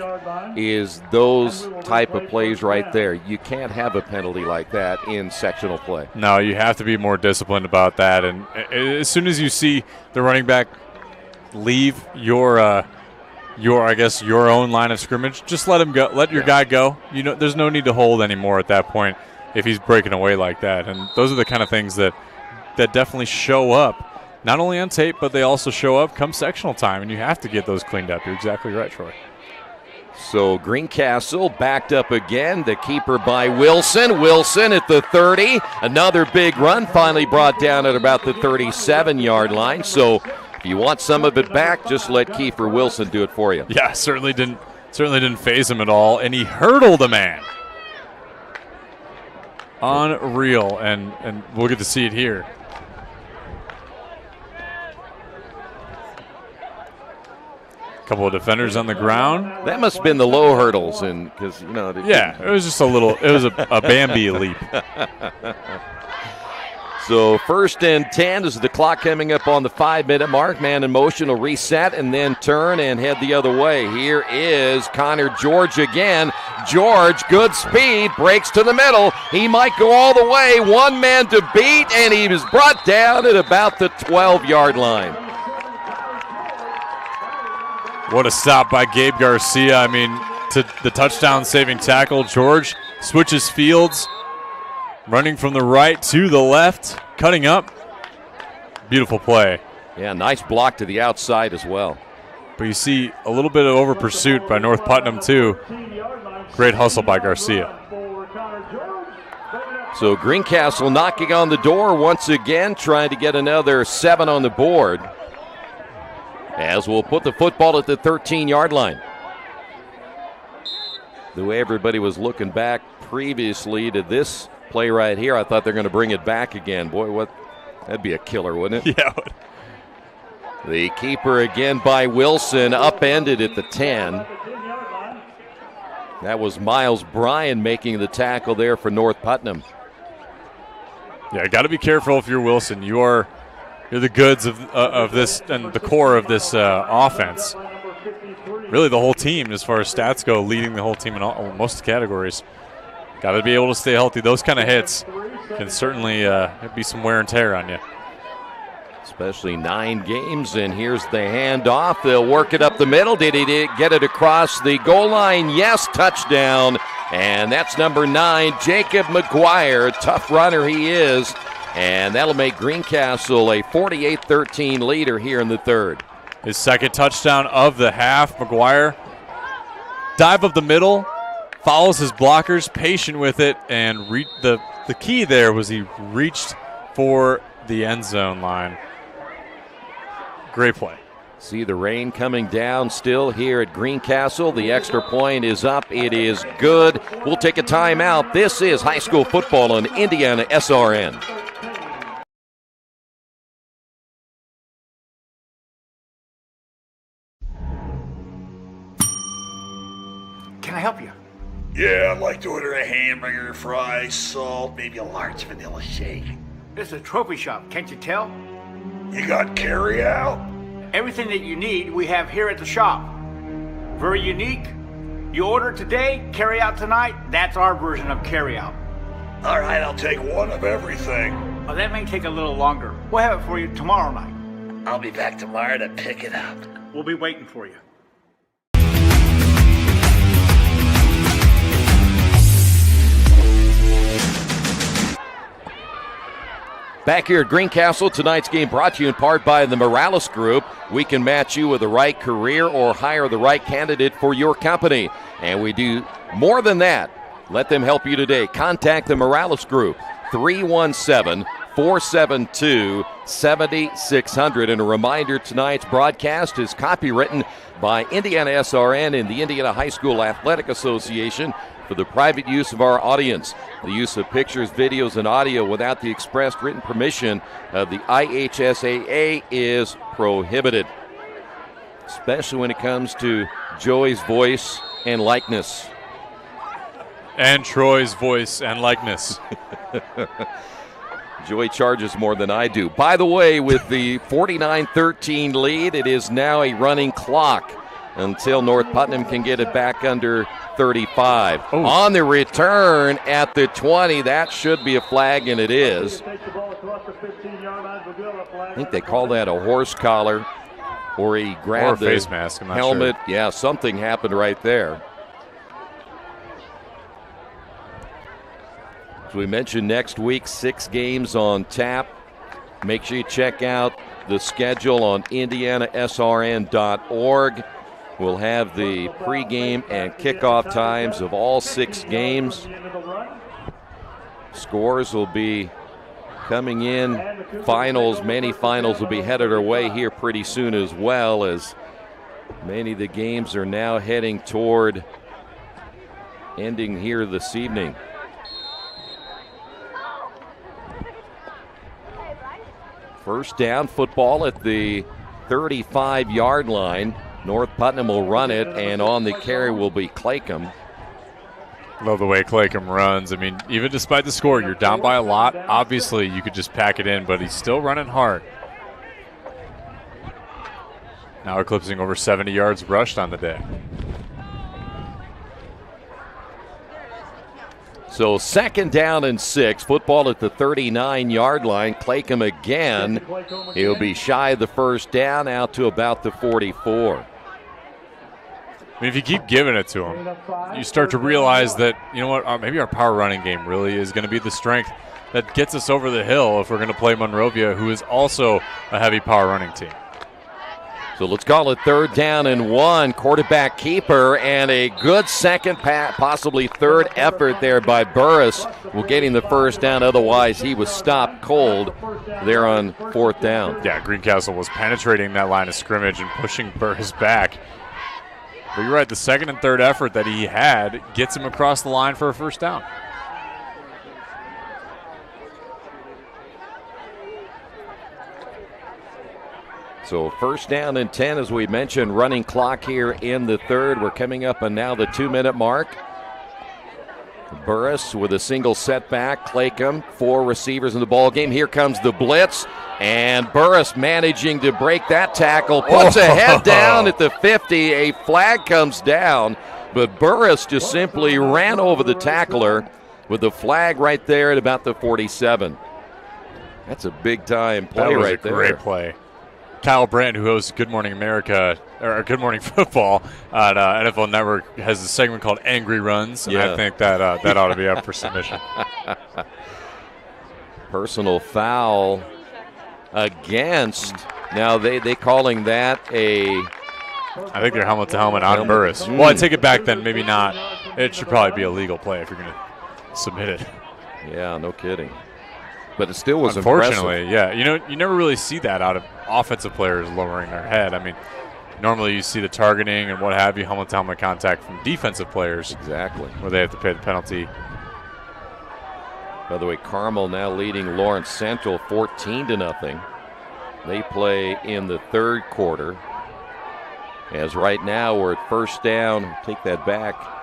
is those type of plays right there. You can't have a penalty like that in sectional play. No, you have to be more disciplined about that. And as soon as you see the running back leave your own line of scrimmage, just let him go. Let your guy go. You know, there's no need to hold anymore at that point if he's breaking away like that. And those are the kind of things that definitely show up. Not only on tape, but they also show up come sectional time, and you have to get those cleaned up. You're exactly right, Troy. So Greencastle backed up again. The keeper by Wilson. Wilson at the 30. Another big run, finally brought down at about the 37-yard line. So if you want some of it back, just let Kiefer Wilson do it for you. Yeah, certainly didn't faze him at all, and he hurdled a man. Unreal, and we'll get to see it here. Couple of defenders on the ground. That must have been the low hurdles, and because it was just a little. It was a Bambi leap. So 1st and 10 is the clock coming up on the 5-minute mark. Man in motion will reset and then turn and head the other way. Here is Connor George again. George, good speed, breaks to the middle. He might go all the way. One man to beat, and he was brought down at about the 12-yard line. What a stop by Gabe Garcia. I mean, to the touchdown-saving tackle. George switches fields, running from the right to the left, cutting up. Beautiful play. Yeah, nice block to the outside as well. But you see a little bit of over-pursuit by North Putnam, too. Great hustle by Garcia. So Greencastle knocking on the door once again, trying to get another 7 on the board, as we'll put the football at the 13-yard line. The way everybody was looking back previously to this play right here, I thought they're going to bring it back again. Boy, that'd be a killer, wouldn't it? Yeah. The keeper again by Wilson, upended at the 10. That was Miles Bryan making the tackle there for North Putnam. Yeah, got to be careful if you're Wilson. You're the goods of this and the core of this offense. Really the whole team, as far as stats go, leading the whole team in most categories. Got to be able to stay healthy. Those kind of hits can certainly be some wear and tear on you. Especially 9 games, and here's the handoff. They'll work it up the middle. Did he get it across the goal line? Yes, touchdown. And that's number 9, Jacob McGuire. Tough runner he is. And that'll make Greencastle a 48-13 leader here in the third. His second touchdown of the half. McGuire, dive up the middle, follows his blockers, patient with it, and the key there was he reached for the end zone line. Great play. See the rain coming down still here at Greencastle. The extra point is up. It is good. We'll take a timeout. This is high school football on IndianaSRN. Can I help you? Yeah, I'd like to order a hamburger, fries, salt, maybe a large vanilla shake. This is a trophy shop, can't you tell? You got carry out? Everything that you need, we have here at the shop. Very unique. You order today, carry out tonight. That's our version of carry out. All right, I'll take one of everything. Well, that may take a little longer. We'll have it for you tomorrow night. I'll be back tomorrow to pick it up. We'll be waiting for you. Back here at Greencastle, tonight's game brought to you in part by the Morales Group. We can match you with the right career or hire the right candidate for your company. And we do more than that. Let them help you today. Contact the Morales Group, 317-472-7600. And a reminder, tonight's broadcast is copywritten by IndianaSRN and the Indiana High School Athletic Association for the private use of our audience. The use of pictures, videos, and audio without the expressed written permission of the IHSAA is prohibited, especially when it comes to Joey's voice and likeness. And Troy's voice and likeness. Joey charges more than I do. By the way, with the 49-13 lead, it is now a running clock until North Putnam can get it back under 35. Oh. On the return at the 20, that should be a flag, and it is. I think they call that a horse collar, or he grabbed or a face mask, I'm not helmet. sure. Yeah, something happened right there. As we mentioned, next week, 6 games on tap. Make sure you check out the schedule on IndianaSRN.org. We'll have the pregame and kickoff times of all 6 games. Scores will be coming in. Finals, many finals will be headed our way here pretty soon as well, as many of the games are now heading toward ending here this evening. First down, football at the 35-yard line. North Putnam will run it, and on the carry will be Claycomb. Love the way Claycomb runs. I mean, even despite the score, you're down by a lot. Obviously, you could just pack it in, but he's still running hard. Now eclipsing over 70 yards rushed on the day. So 2nd down and 6. Football at the 39-yard line. Claycomb again. He'll be shy of the first down, out to about the 44. I mean, if you keep giving it to him, you start to realize that, you know what, maybe our power running game really is going to be the strength that gets us over the hill if we're going to play Monrovia, who is also a heavy power running team. So let's call it 3rd down and 1. Quarterback keeper, and a good second, possibly third effort there by Burris. Will get him the first down. Otherwise, he was stopped cold there on 4th down. Yeah, Greencastle was penetrating that line of scrimmage and pushing Burris back. But you're right, the second and third effort that he had gets him across the line for a first down. So 1st down and 10, as we mentioned, running clock here in the 3rd. We're coming up on now the 2-minute mark. Burris with a single setback. Claycomb, 4 receivers in the ball game. Here comes the blitz, and Burris managing to break that tackle. Puts a head down at the 50. A flag comes down, but Burris just simply ran over the tackler with the flag right there at about the 47. That's a big-time play right there. That was a great play. Kyle Brandt, who hosts Good Morning America, or Good Morning Football on NFL Network, has a segment called Angry Runs, and I think that that ought to be up for submission. Personal foul against. Now they calling that a. I think they're helmet to helmet on Burris. Well, I take it back then. Maybe not. It should probably be a legal play if you're going to submit it. Yeah, no kidding. But it still was unfortunately, impressive. Yeah. You never really see that out of offensive players lowering their head. I mean, normally you see the targeting and what have you, helmet-to-helmet contact from defensive players. Exactly. Where they have to pay the penalty. By the way, Carmel now leading Lawrence Central 14-0. They play in the 3rd quarter. As right now we're at 1st down. Take that back.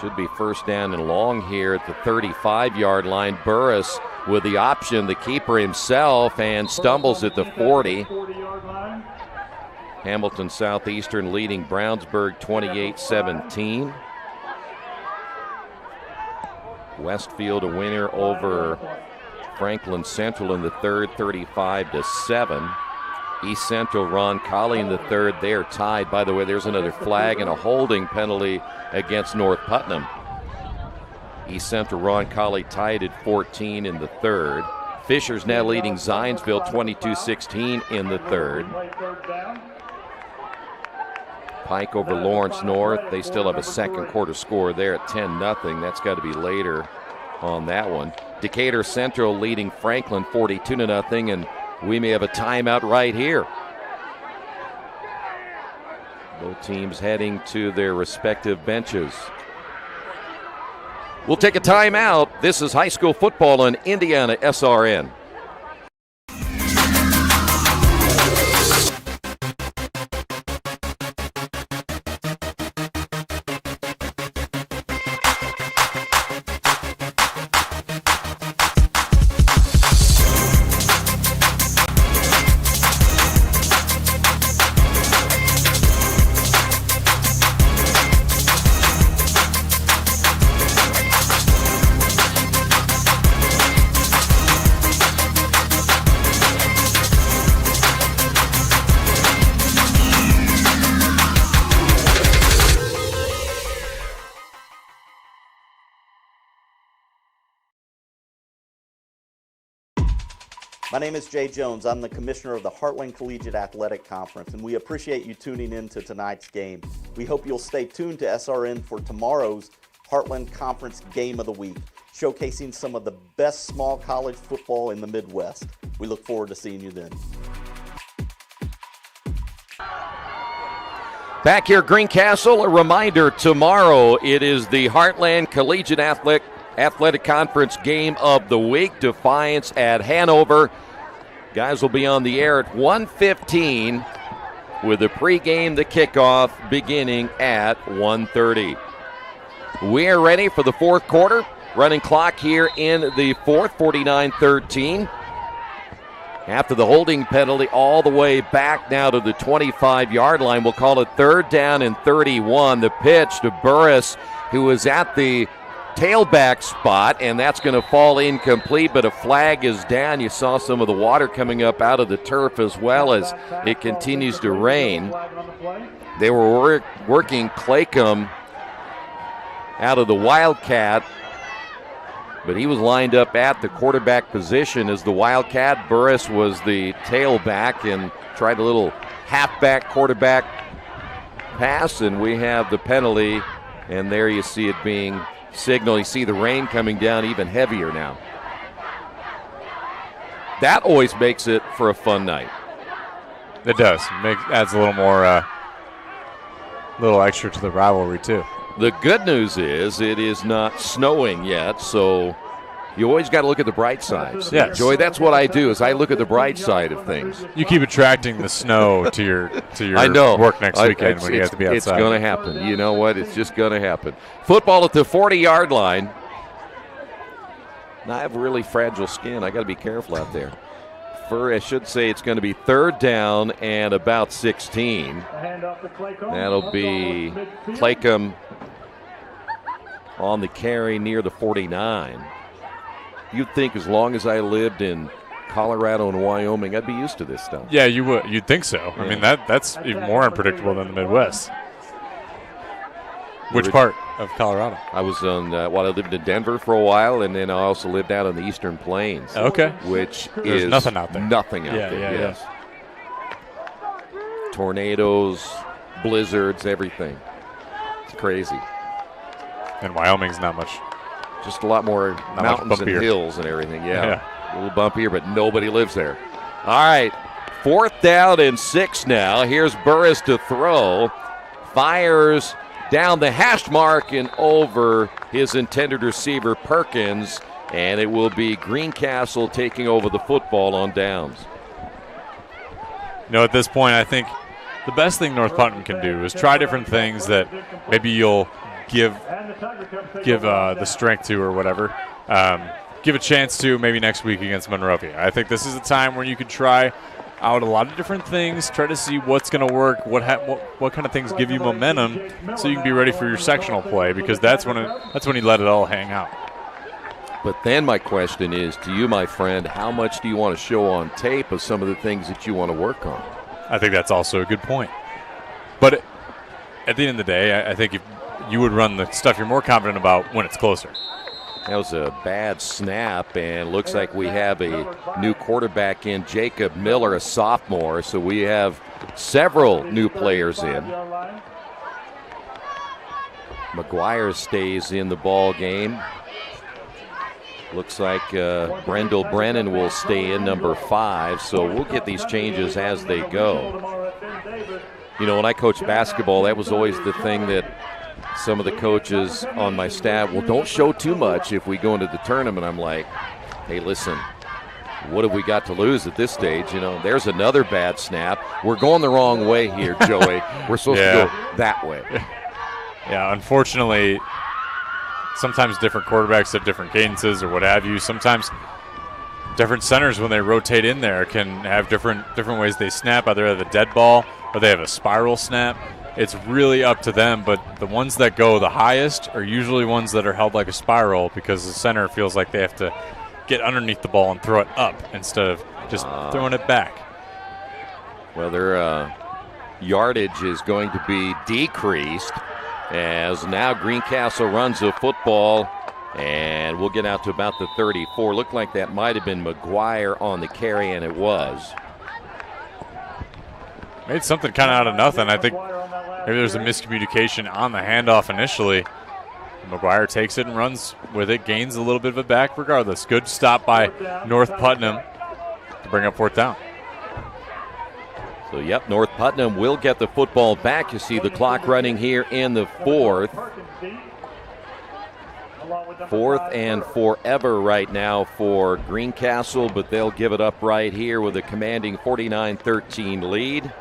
Should be 1st down and long here at the 35-yard line. Burris with the option, the keeper himself, and stumbles at the 40. Hamilton Southeastern leading Brownsburg 28-17. Westfield a winner over Franklin Central in the 3rd, 35-7. East Central, Ron Colley in the 3rd. They are tied. By the way, there's another flag and a holding penalty against North Putnam. East Central, Ron Colley tied at 14 in the 3rd. Fisher's now leading Zionsville 22-16 in the third. Pike over Lawrence North. They still have a second quarter score there at 10-0. That's got to be later on that one. Decatur Central leading Franklin 42-0, and we may have a timeout right here. Both teams heading to their respective benches. We'll take a timeout. This is high school football on IndianaSRN. My name is Jay Jones. I'm the commissioner of the Heartland Collegiate Athletic Conference, and we appreciate you tuning in to tonight's game. We hope you'll stay tuned to SRN for tomorrow's Heartland Conference Game of the Week, showcasing some of the best small college football in the Midwest. We look forward to seeing you then. Back here, Greencastle, a reminder, tomorrow it is the Heartland Collegiate Athletic Conference Game of the Week. Defiance at Hanover. Guys will be on the air at 1:15 with the pregame, the kickoff beginning at 1:30. We are ready for the fourth quarter. Running clock here in the fourth, 49-13. After the holding penalty all the way back now to the 25-yard line. We'll call it 3rd down and 31. The pitch to Burris, who was at the tailback spot, and that's going to fall incomplete, but a flag is down. You saw some of the water coming up out of the turf as well as it continues to rain. They were working Claycomb out of the Wildcat, but he was lined up at the quarterback position as the Wildcat. Burris was the tailback and tried a little halfback quarterback pass, and we have the penalty, and there you see it being signal. You see the rain coming down even heavier now. That always makes it for a fun night. It does. Adds a little more, little extra to the rivalry too. The good news is it is not snowing yet, so you always got to look at the bright sides. Yes. Joy, that's what I do, is I look at the bright side of things. You keep attracting the snow to your I know. work next weekend when you have to be outside. It's going to happen. You know what? It's just going to happen. Football at the 40-yard line. Now, I have really fragile skin. I got to be careful out there. I should say it's going to be 3rd down and about 16. That'll be Claycomb on the carry near the 49. You'd think as long as I lived in Colorado and Wyoming, I'd be used to this stuff. Yeah, you would. You'd think so. Yeah. I mean, that's even more unpredictable than the Midwest. Which part of Colorado? I was on, I lived in Denver for a while, and then I also lived out on the Eastern Plains. Okay. Which There's is nothing out there. Nothing out there, yes. Tornadoes, blizzards, everything. It's crazy. And Wyoming's not much. Just a lot more mountains and hills and everything, yeah. A little bumpier, but nobody lives there. All right, 4th down and 6 now. Here's Burris to throw. Fires down the hash mark and over his intended receiver, Perkins, and it will be Greencastle taking over the football on downs. You know, at this point, I think the best thing North Putnam can do is try different things that maybe you'll give the strength to or whatever. Give a chance to maybe next week against Monrovia. I think this is a time where you could try out a lot of different things, try to see what's going to work, what kind of things give you momentum, so you can be ready for your sectional play, because that's when you let it all hang out. But then my question is to you, my friend, how much do you want to show on tape of some of the things that you want to work on? I think that's also a good point. But at the end of the day, I think if you would run the stuff you're more confident about when it's closer. That was a bad snap, and looks like we have a new quarterback in, Jacob Miller, a sophomore. So we have several new players in. McGuire stays in the ball game. Looks like Brendel Brennan will stay in, number 5. So we'll get these changes as they go. You know, when I coached basketball, that was always the thing that some of the coaches on my staff, well, don't show too much if we go into the tournament. I'm like, hey, listen, what have we got to lose at this stage? You know, there's another bad snap. We're going the wrong way here, Joey. We're supposed to go that way. Yeah, unfortunately, sometimes different quarterbacks have different cadences or what have you. Sometimes different centers, when they rotate in there, can have different ways they snap. Either they have a dead ball or they have a spiral snap. It's really up to them, but the ones that go the highest are usually ones that are held like a spiral because the center feels like they have to get underneath the ball and throw it up instead of just throwing it back. Well, their yardage is going to be decreased as now Greencastle runs the football, and we'll get out to about the 34. Looked like that might have been McGuire on the carry, and it was. Made something kind of out of nothing. I think maybe there's a miscommunication on the handoff initially. McGuire takes it and runs with it, gains a little bit of it back regardless. Good stop by North Putnam to bring up 4th down. So, yep, North Putnam will get the football back. You see the clock running here in the 4th. 4th and forever right now for Greencastle, but they'll give it up right here with a commanding 49-13 lead.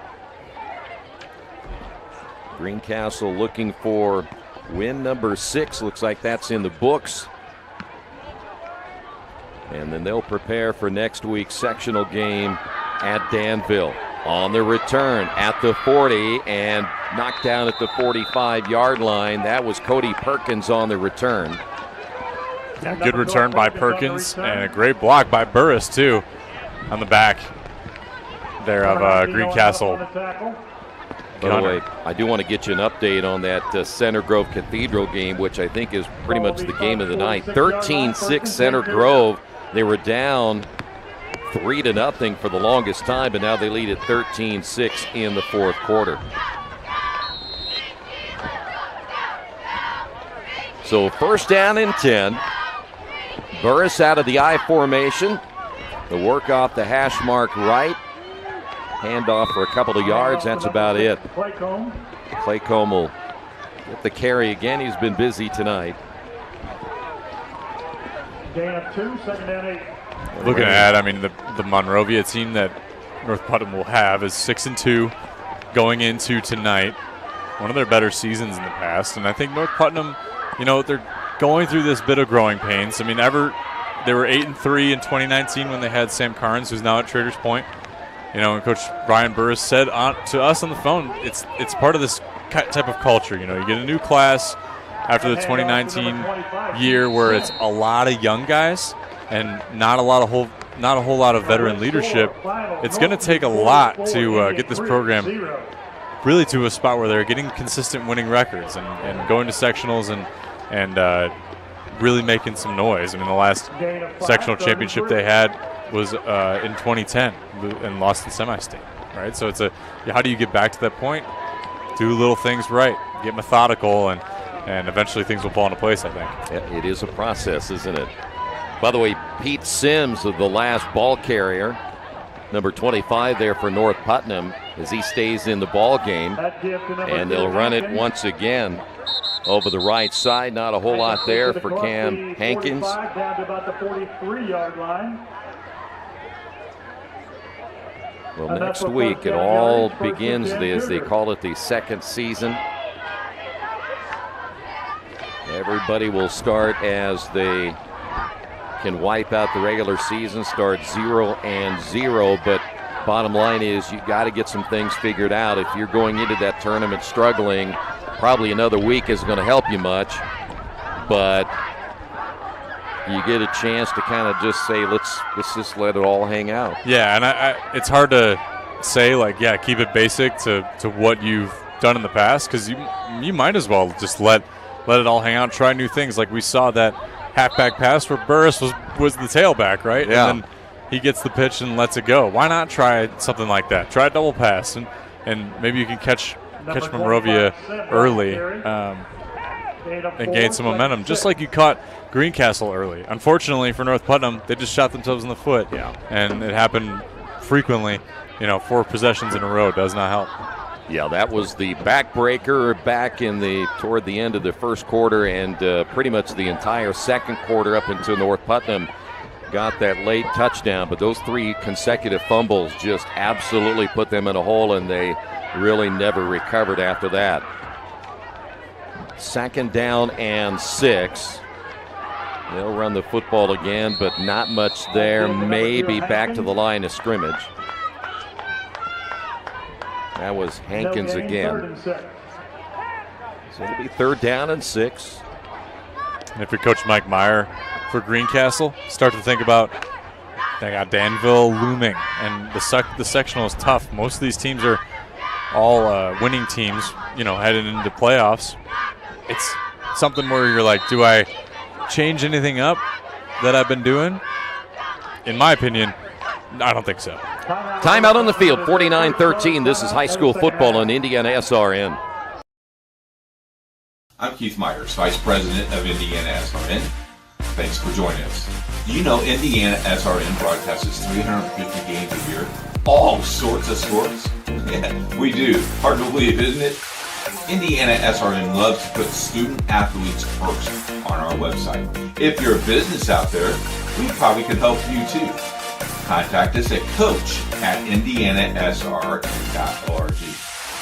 Greencastle looking for win number 6. Looks like that's in the books. And then they'll prepare for next week's sectional game at Danville. On the return at the 40 and knocked down at the 45-yard line. That was Cody Perkins on the return. Yeah, good return by Perkins and a great block by Burris, too, on the back there of Greencastle. By the way, I do want to get you an update on that Center Grove Cathedral game, which I think is pretty much the game of the night. 13-6 Center Grove. They were down 3-0 for the longest time, but now they lead at 13-6 in the 4th quarter. So 1st down and 10. Burris out of the I formation. The work off the hash mark right. Handoff for a couple of yards. That's about it. Claycomb will get the carry again. He's been busy tonight. Gain of 2, 2nd down 8. Looking at, I mean, the Monrovia team that North Putnam will have is 6-2 going into tonight. One of their better seasons in the past. And I think North Putnam, you know, they're going through this bit of growing pains. I mean, they were 8-3 in 2019 when they had Sam Carnes, who's now at Traders Point. You know, and Coach Brian Burris said to us on the phone, it's part of this type of culture. You know, you get a new class after the 2019 year where it's a lot of young guys and not a whole lot of veteran leadership. It's going to take a lot to get this program really to a spot where they're getting consistent winning records and going to sectionals and really making some noise. I mean, the last sectional championship they had was in 2010 and lost in semi-state, right? So it's how do you get back to that point? Do little things right, get methodical, and eventually things will fall into place, I think. Yeah, it is a process, isn't it? By the way, Pete Sims, the last ball carrier, number 25 there for North Putnam, as he stays in the ball game. And they'll run it once again over the right side. Not a whole lot there for Cam Hankins. Down to about the 43-yard line. Well, next week it all begins, as they call it, the second season. Everybody will start as they can wipe out the regular season, start 0-0, but bottom line is you got to get some things figured out. If you're going into that tournament struggling, probably another week isn't going to help you much, but you get a chance to kind of just say, let's just let it all hang out. Yeah, and it's hard to say, like, yeah, keep it basic to what you've done in the past, because you might as well just let it all hang out, try new things. Like we saw that halfback pass where Burris was the tailback, right? Yeah. And then he gets the pitch and lets it go. Why not try something like that? Try a double pass, and maybe you can catch Monrovia early and gain some momentum, just like you caught Greencastle early. Unfortunately for North Putnam, they just shot themselves in the foot. Yeah. And it happened frequently. 4 possessions in a row does not help. Yeah, that was the backbreaker back toward the end of the first quarter and pretty much the entire second quarter up until North Putnam got that late touchdown. But those 3 consecutive fumbles just absolutely put them in a hole, and they really never recovered after that. 2nd down and 6. They'll run the football again, but not much there. Maybe back to the line of scrimmage. That was Hankins again. So it'll be 3rd down and 6. And if you're Coach Mike Meyer for Greencastle, start to think about they got Danville looming, and the sectional is tough. Most of these teams are all winning teams, headed into playoffs. It's something where you're like, do I change anything up that I've been doing? In my opinion, I don't think so. Timeout on the field, 49-13. This is high school football on IndianaSRN. I'm Keith Myers, Vice President of IndianaSRN. Thanks for joining us. Do you know IndianaSRN broadcasts 350 games a year? All sorts of sports? Yeah, we do. Hard to believe, isn't it? IndianaSRN loves to put student athletes first on our website. If you're a business out there, we probably could help you too. Contact us at coach@indianasrn.org.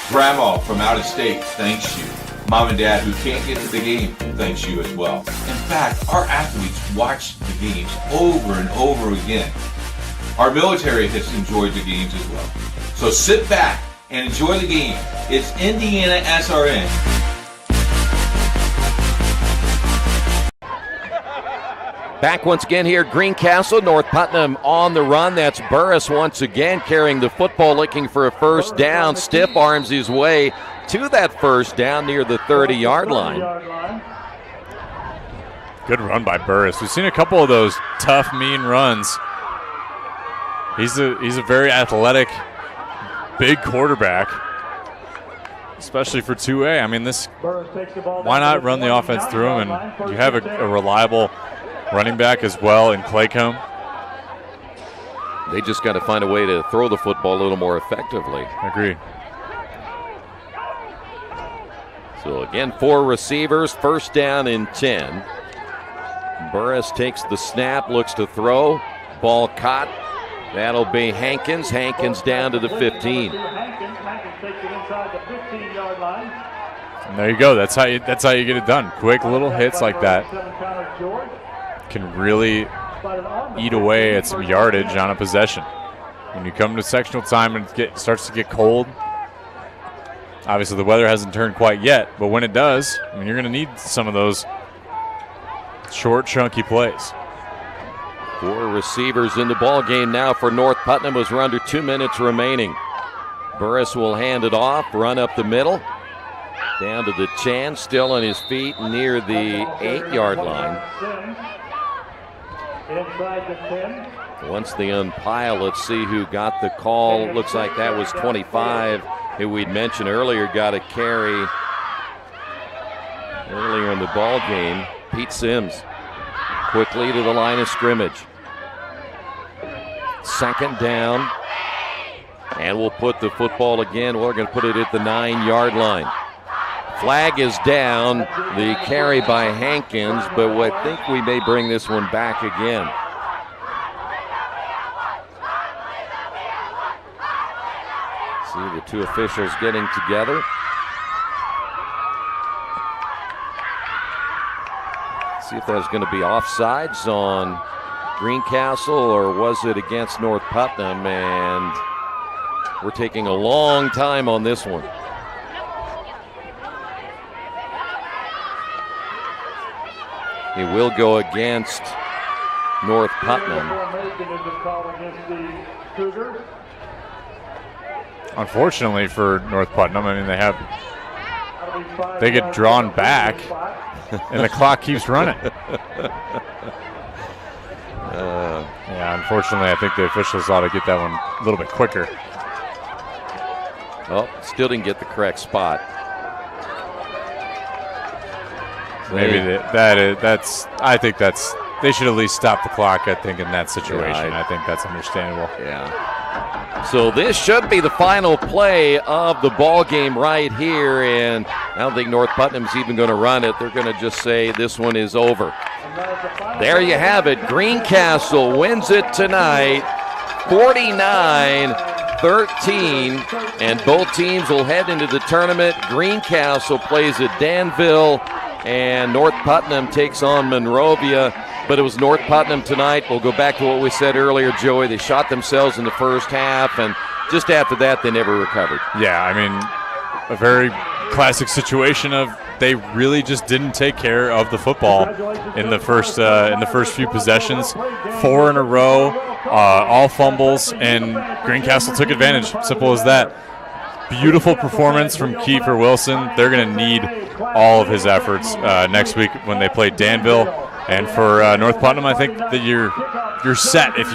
Grandma from out of state thanks you. Mom and Dad who can't get to the game thanks you as well. In fact, our athletes watch the games over and over again. Our military has enjoyed the games as well. So sit back and enjoy the game. It's IndianaSRN. Back once again here at Greencastle. North Putnam on the run. That's Burris once again carrying the football, looking for a first down. Stiff arms his way to that first down near the 30-yard line. Good run by Burris. We've seen a couple of those tough, mean runs. He's a very athletic, big quarterback, especially for 2A. I mean, why not run the offense through him? And you have a reliable running back as well in Claycomb. They just got to find a way to throw the football a little more effectively. Agreed. So again, 4 receivers, first down and 10. Burris takes the snap, looks to throw. Ball caught. That'll be Hankins. Hankins down to the 15. And there you go. That's how you get it done. Quick little hits like that can really eat away at some yardage on a possession. When you come to sectional time and it starts to get cold, obviously the weather hasn't turned quite yet, but when it does, I mean, you're going to need some of those short, chunky plays. 4 receivers in the ball game now for North Putnam as we're under 2 minutes remaining. Burris will hand it off, run up the middle, down to the Chan, still on his feet near the 8-yard line. Once they unpile, let's see who got the call. Looks like that was 25, who we'd mentioned earlier got a carry earlier in the ball game. Pete Sims quickly to the line of scrimmage. 2nd down, and we'll put the football again. We're going to put it at the 9-yard line. Flag is down, the carry by Hankins, but I think we may bring this one back again. See the 2 officials getting together. See if there's going to be offsides on Greencastle, or was it against North Putnam? And we're taking a long time on this one. He will go against North Putnam. Unfortunately for North Putnam, I mean, they have they get drawn back, and the clock keeps running. Yeah, unfortunately, I think the officials ought to get that one a little bit quicker. Well, still didn't get the correct spot. Maybe I think they should at least stop the clock, I think, in that situation. I think that's understandable. Yeah. So this should be the final play of the ball game right here, and I don't think North Putnam's even going to run it. They're going to just say this one is over. There you have it. Greencastle wins it tonight, 49-13, and both teams will head into the tournament. Greencastle plays at Danville, and North Putnam takes on Monrovia. But it was North Putnam tonight. We'll go back to what we said earlier, Joey. They shot themselves in the first half, and just after that, they never recovered. Yeah, I mean, a very classic situation of they really just didn't take care of the football in the first few possessions. 4 in a row, all fumbles, and Greencastle took advantage. Simple as that. Beautiful performance from Kiefer Wilson. They're going to need all of his efforts next week when they play Danville. And for North Putnam, I think that you're set if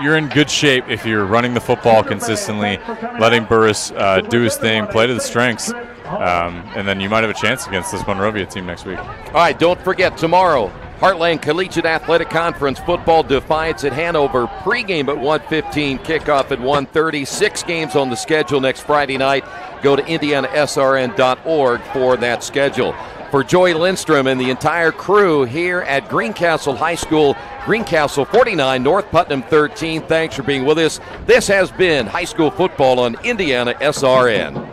you're in good shape if you're running the football consistently, letting Burris do his thing, play to the strengths, and then you might have a chance against this Monrovia team next week. All right, don't forget tomorrow, Heartland Collegiate Athletic Conference football Defiance at Hanover. Pregame at 1:15, kickoff at 1:30. 6 games on the schedule next Friday night. Go to IndianaSRN.org for that schedule. For Joey Lindstrom and the entire crew here at Greencastle High School, Greencastle 49, North Putnam 13. Thanks for being with us. This has been high school football on IndianaSRN.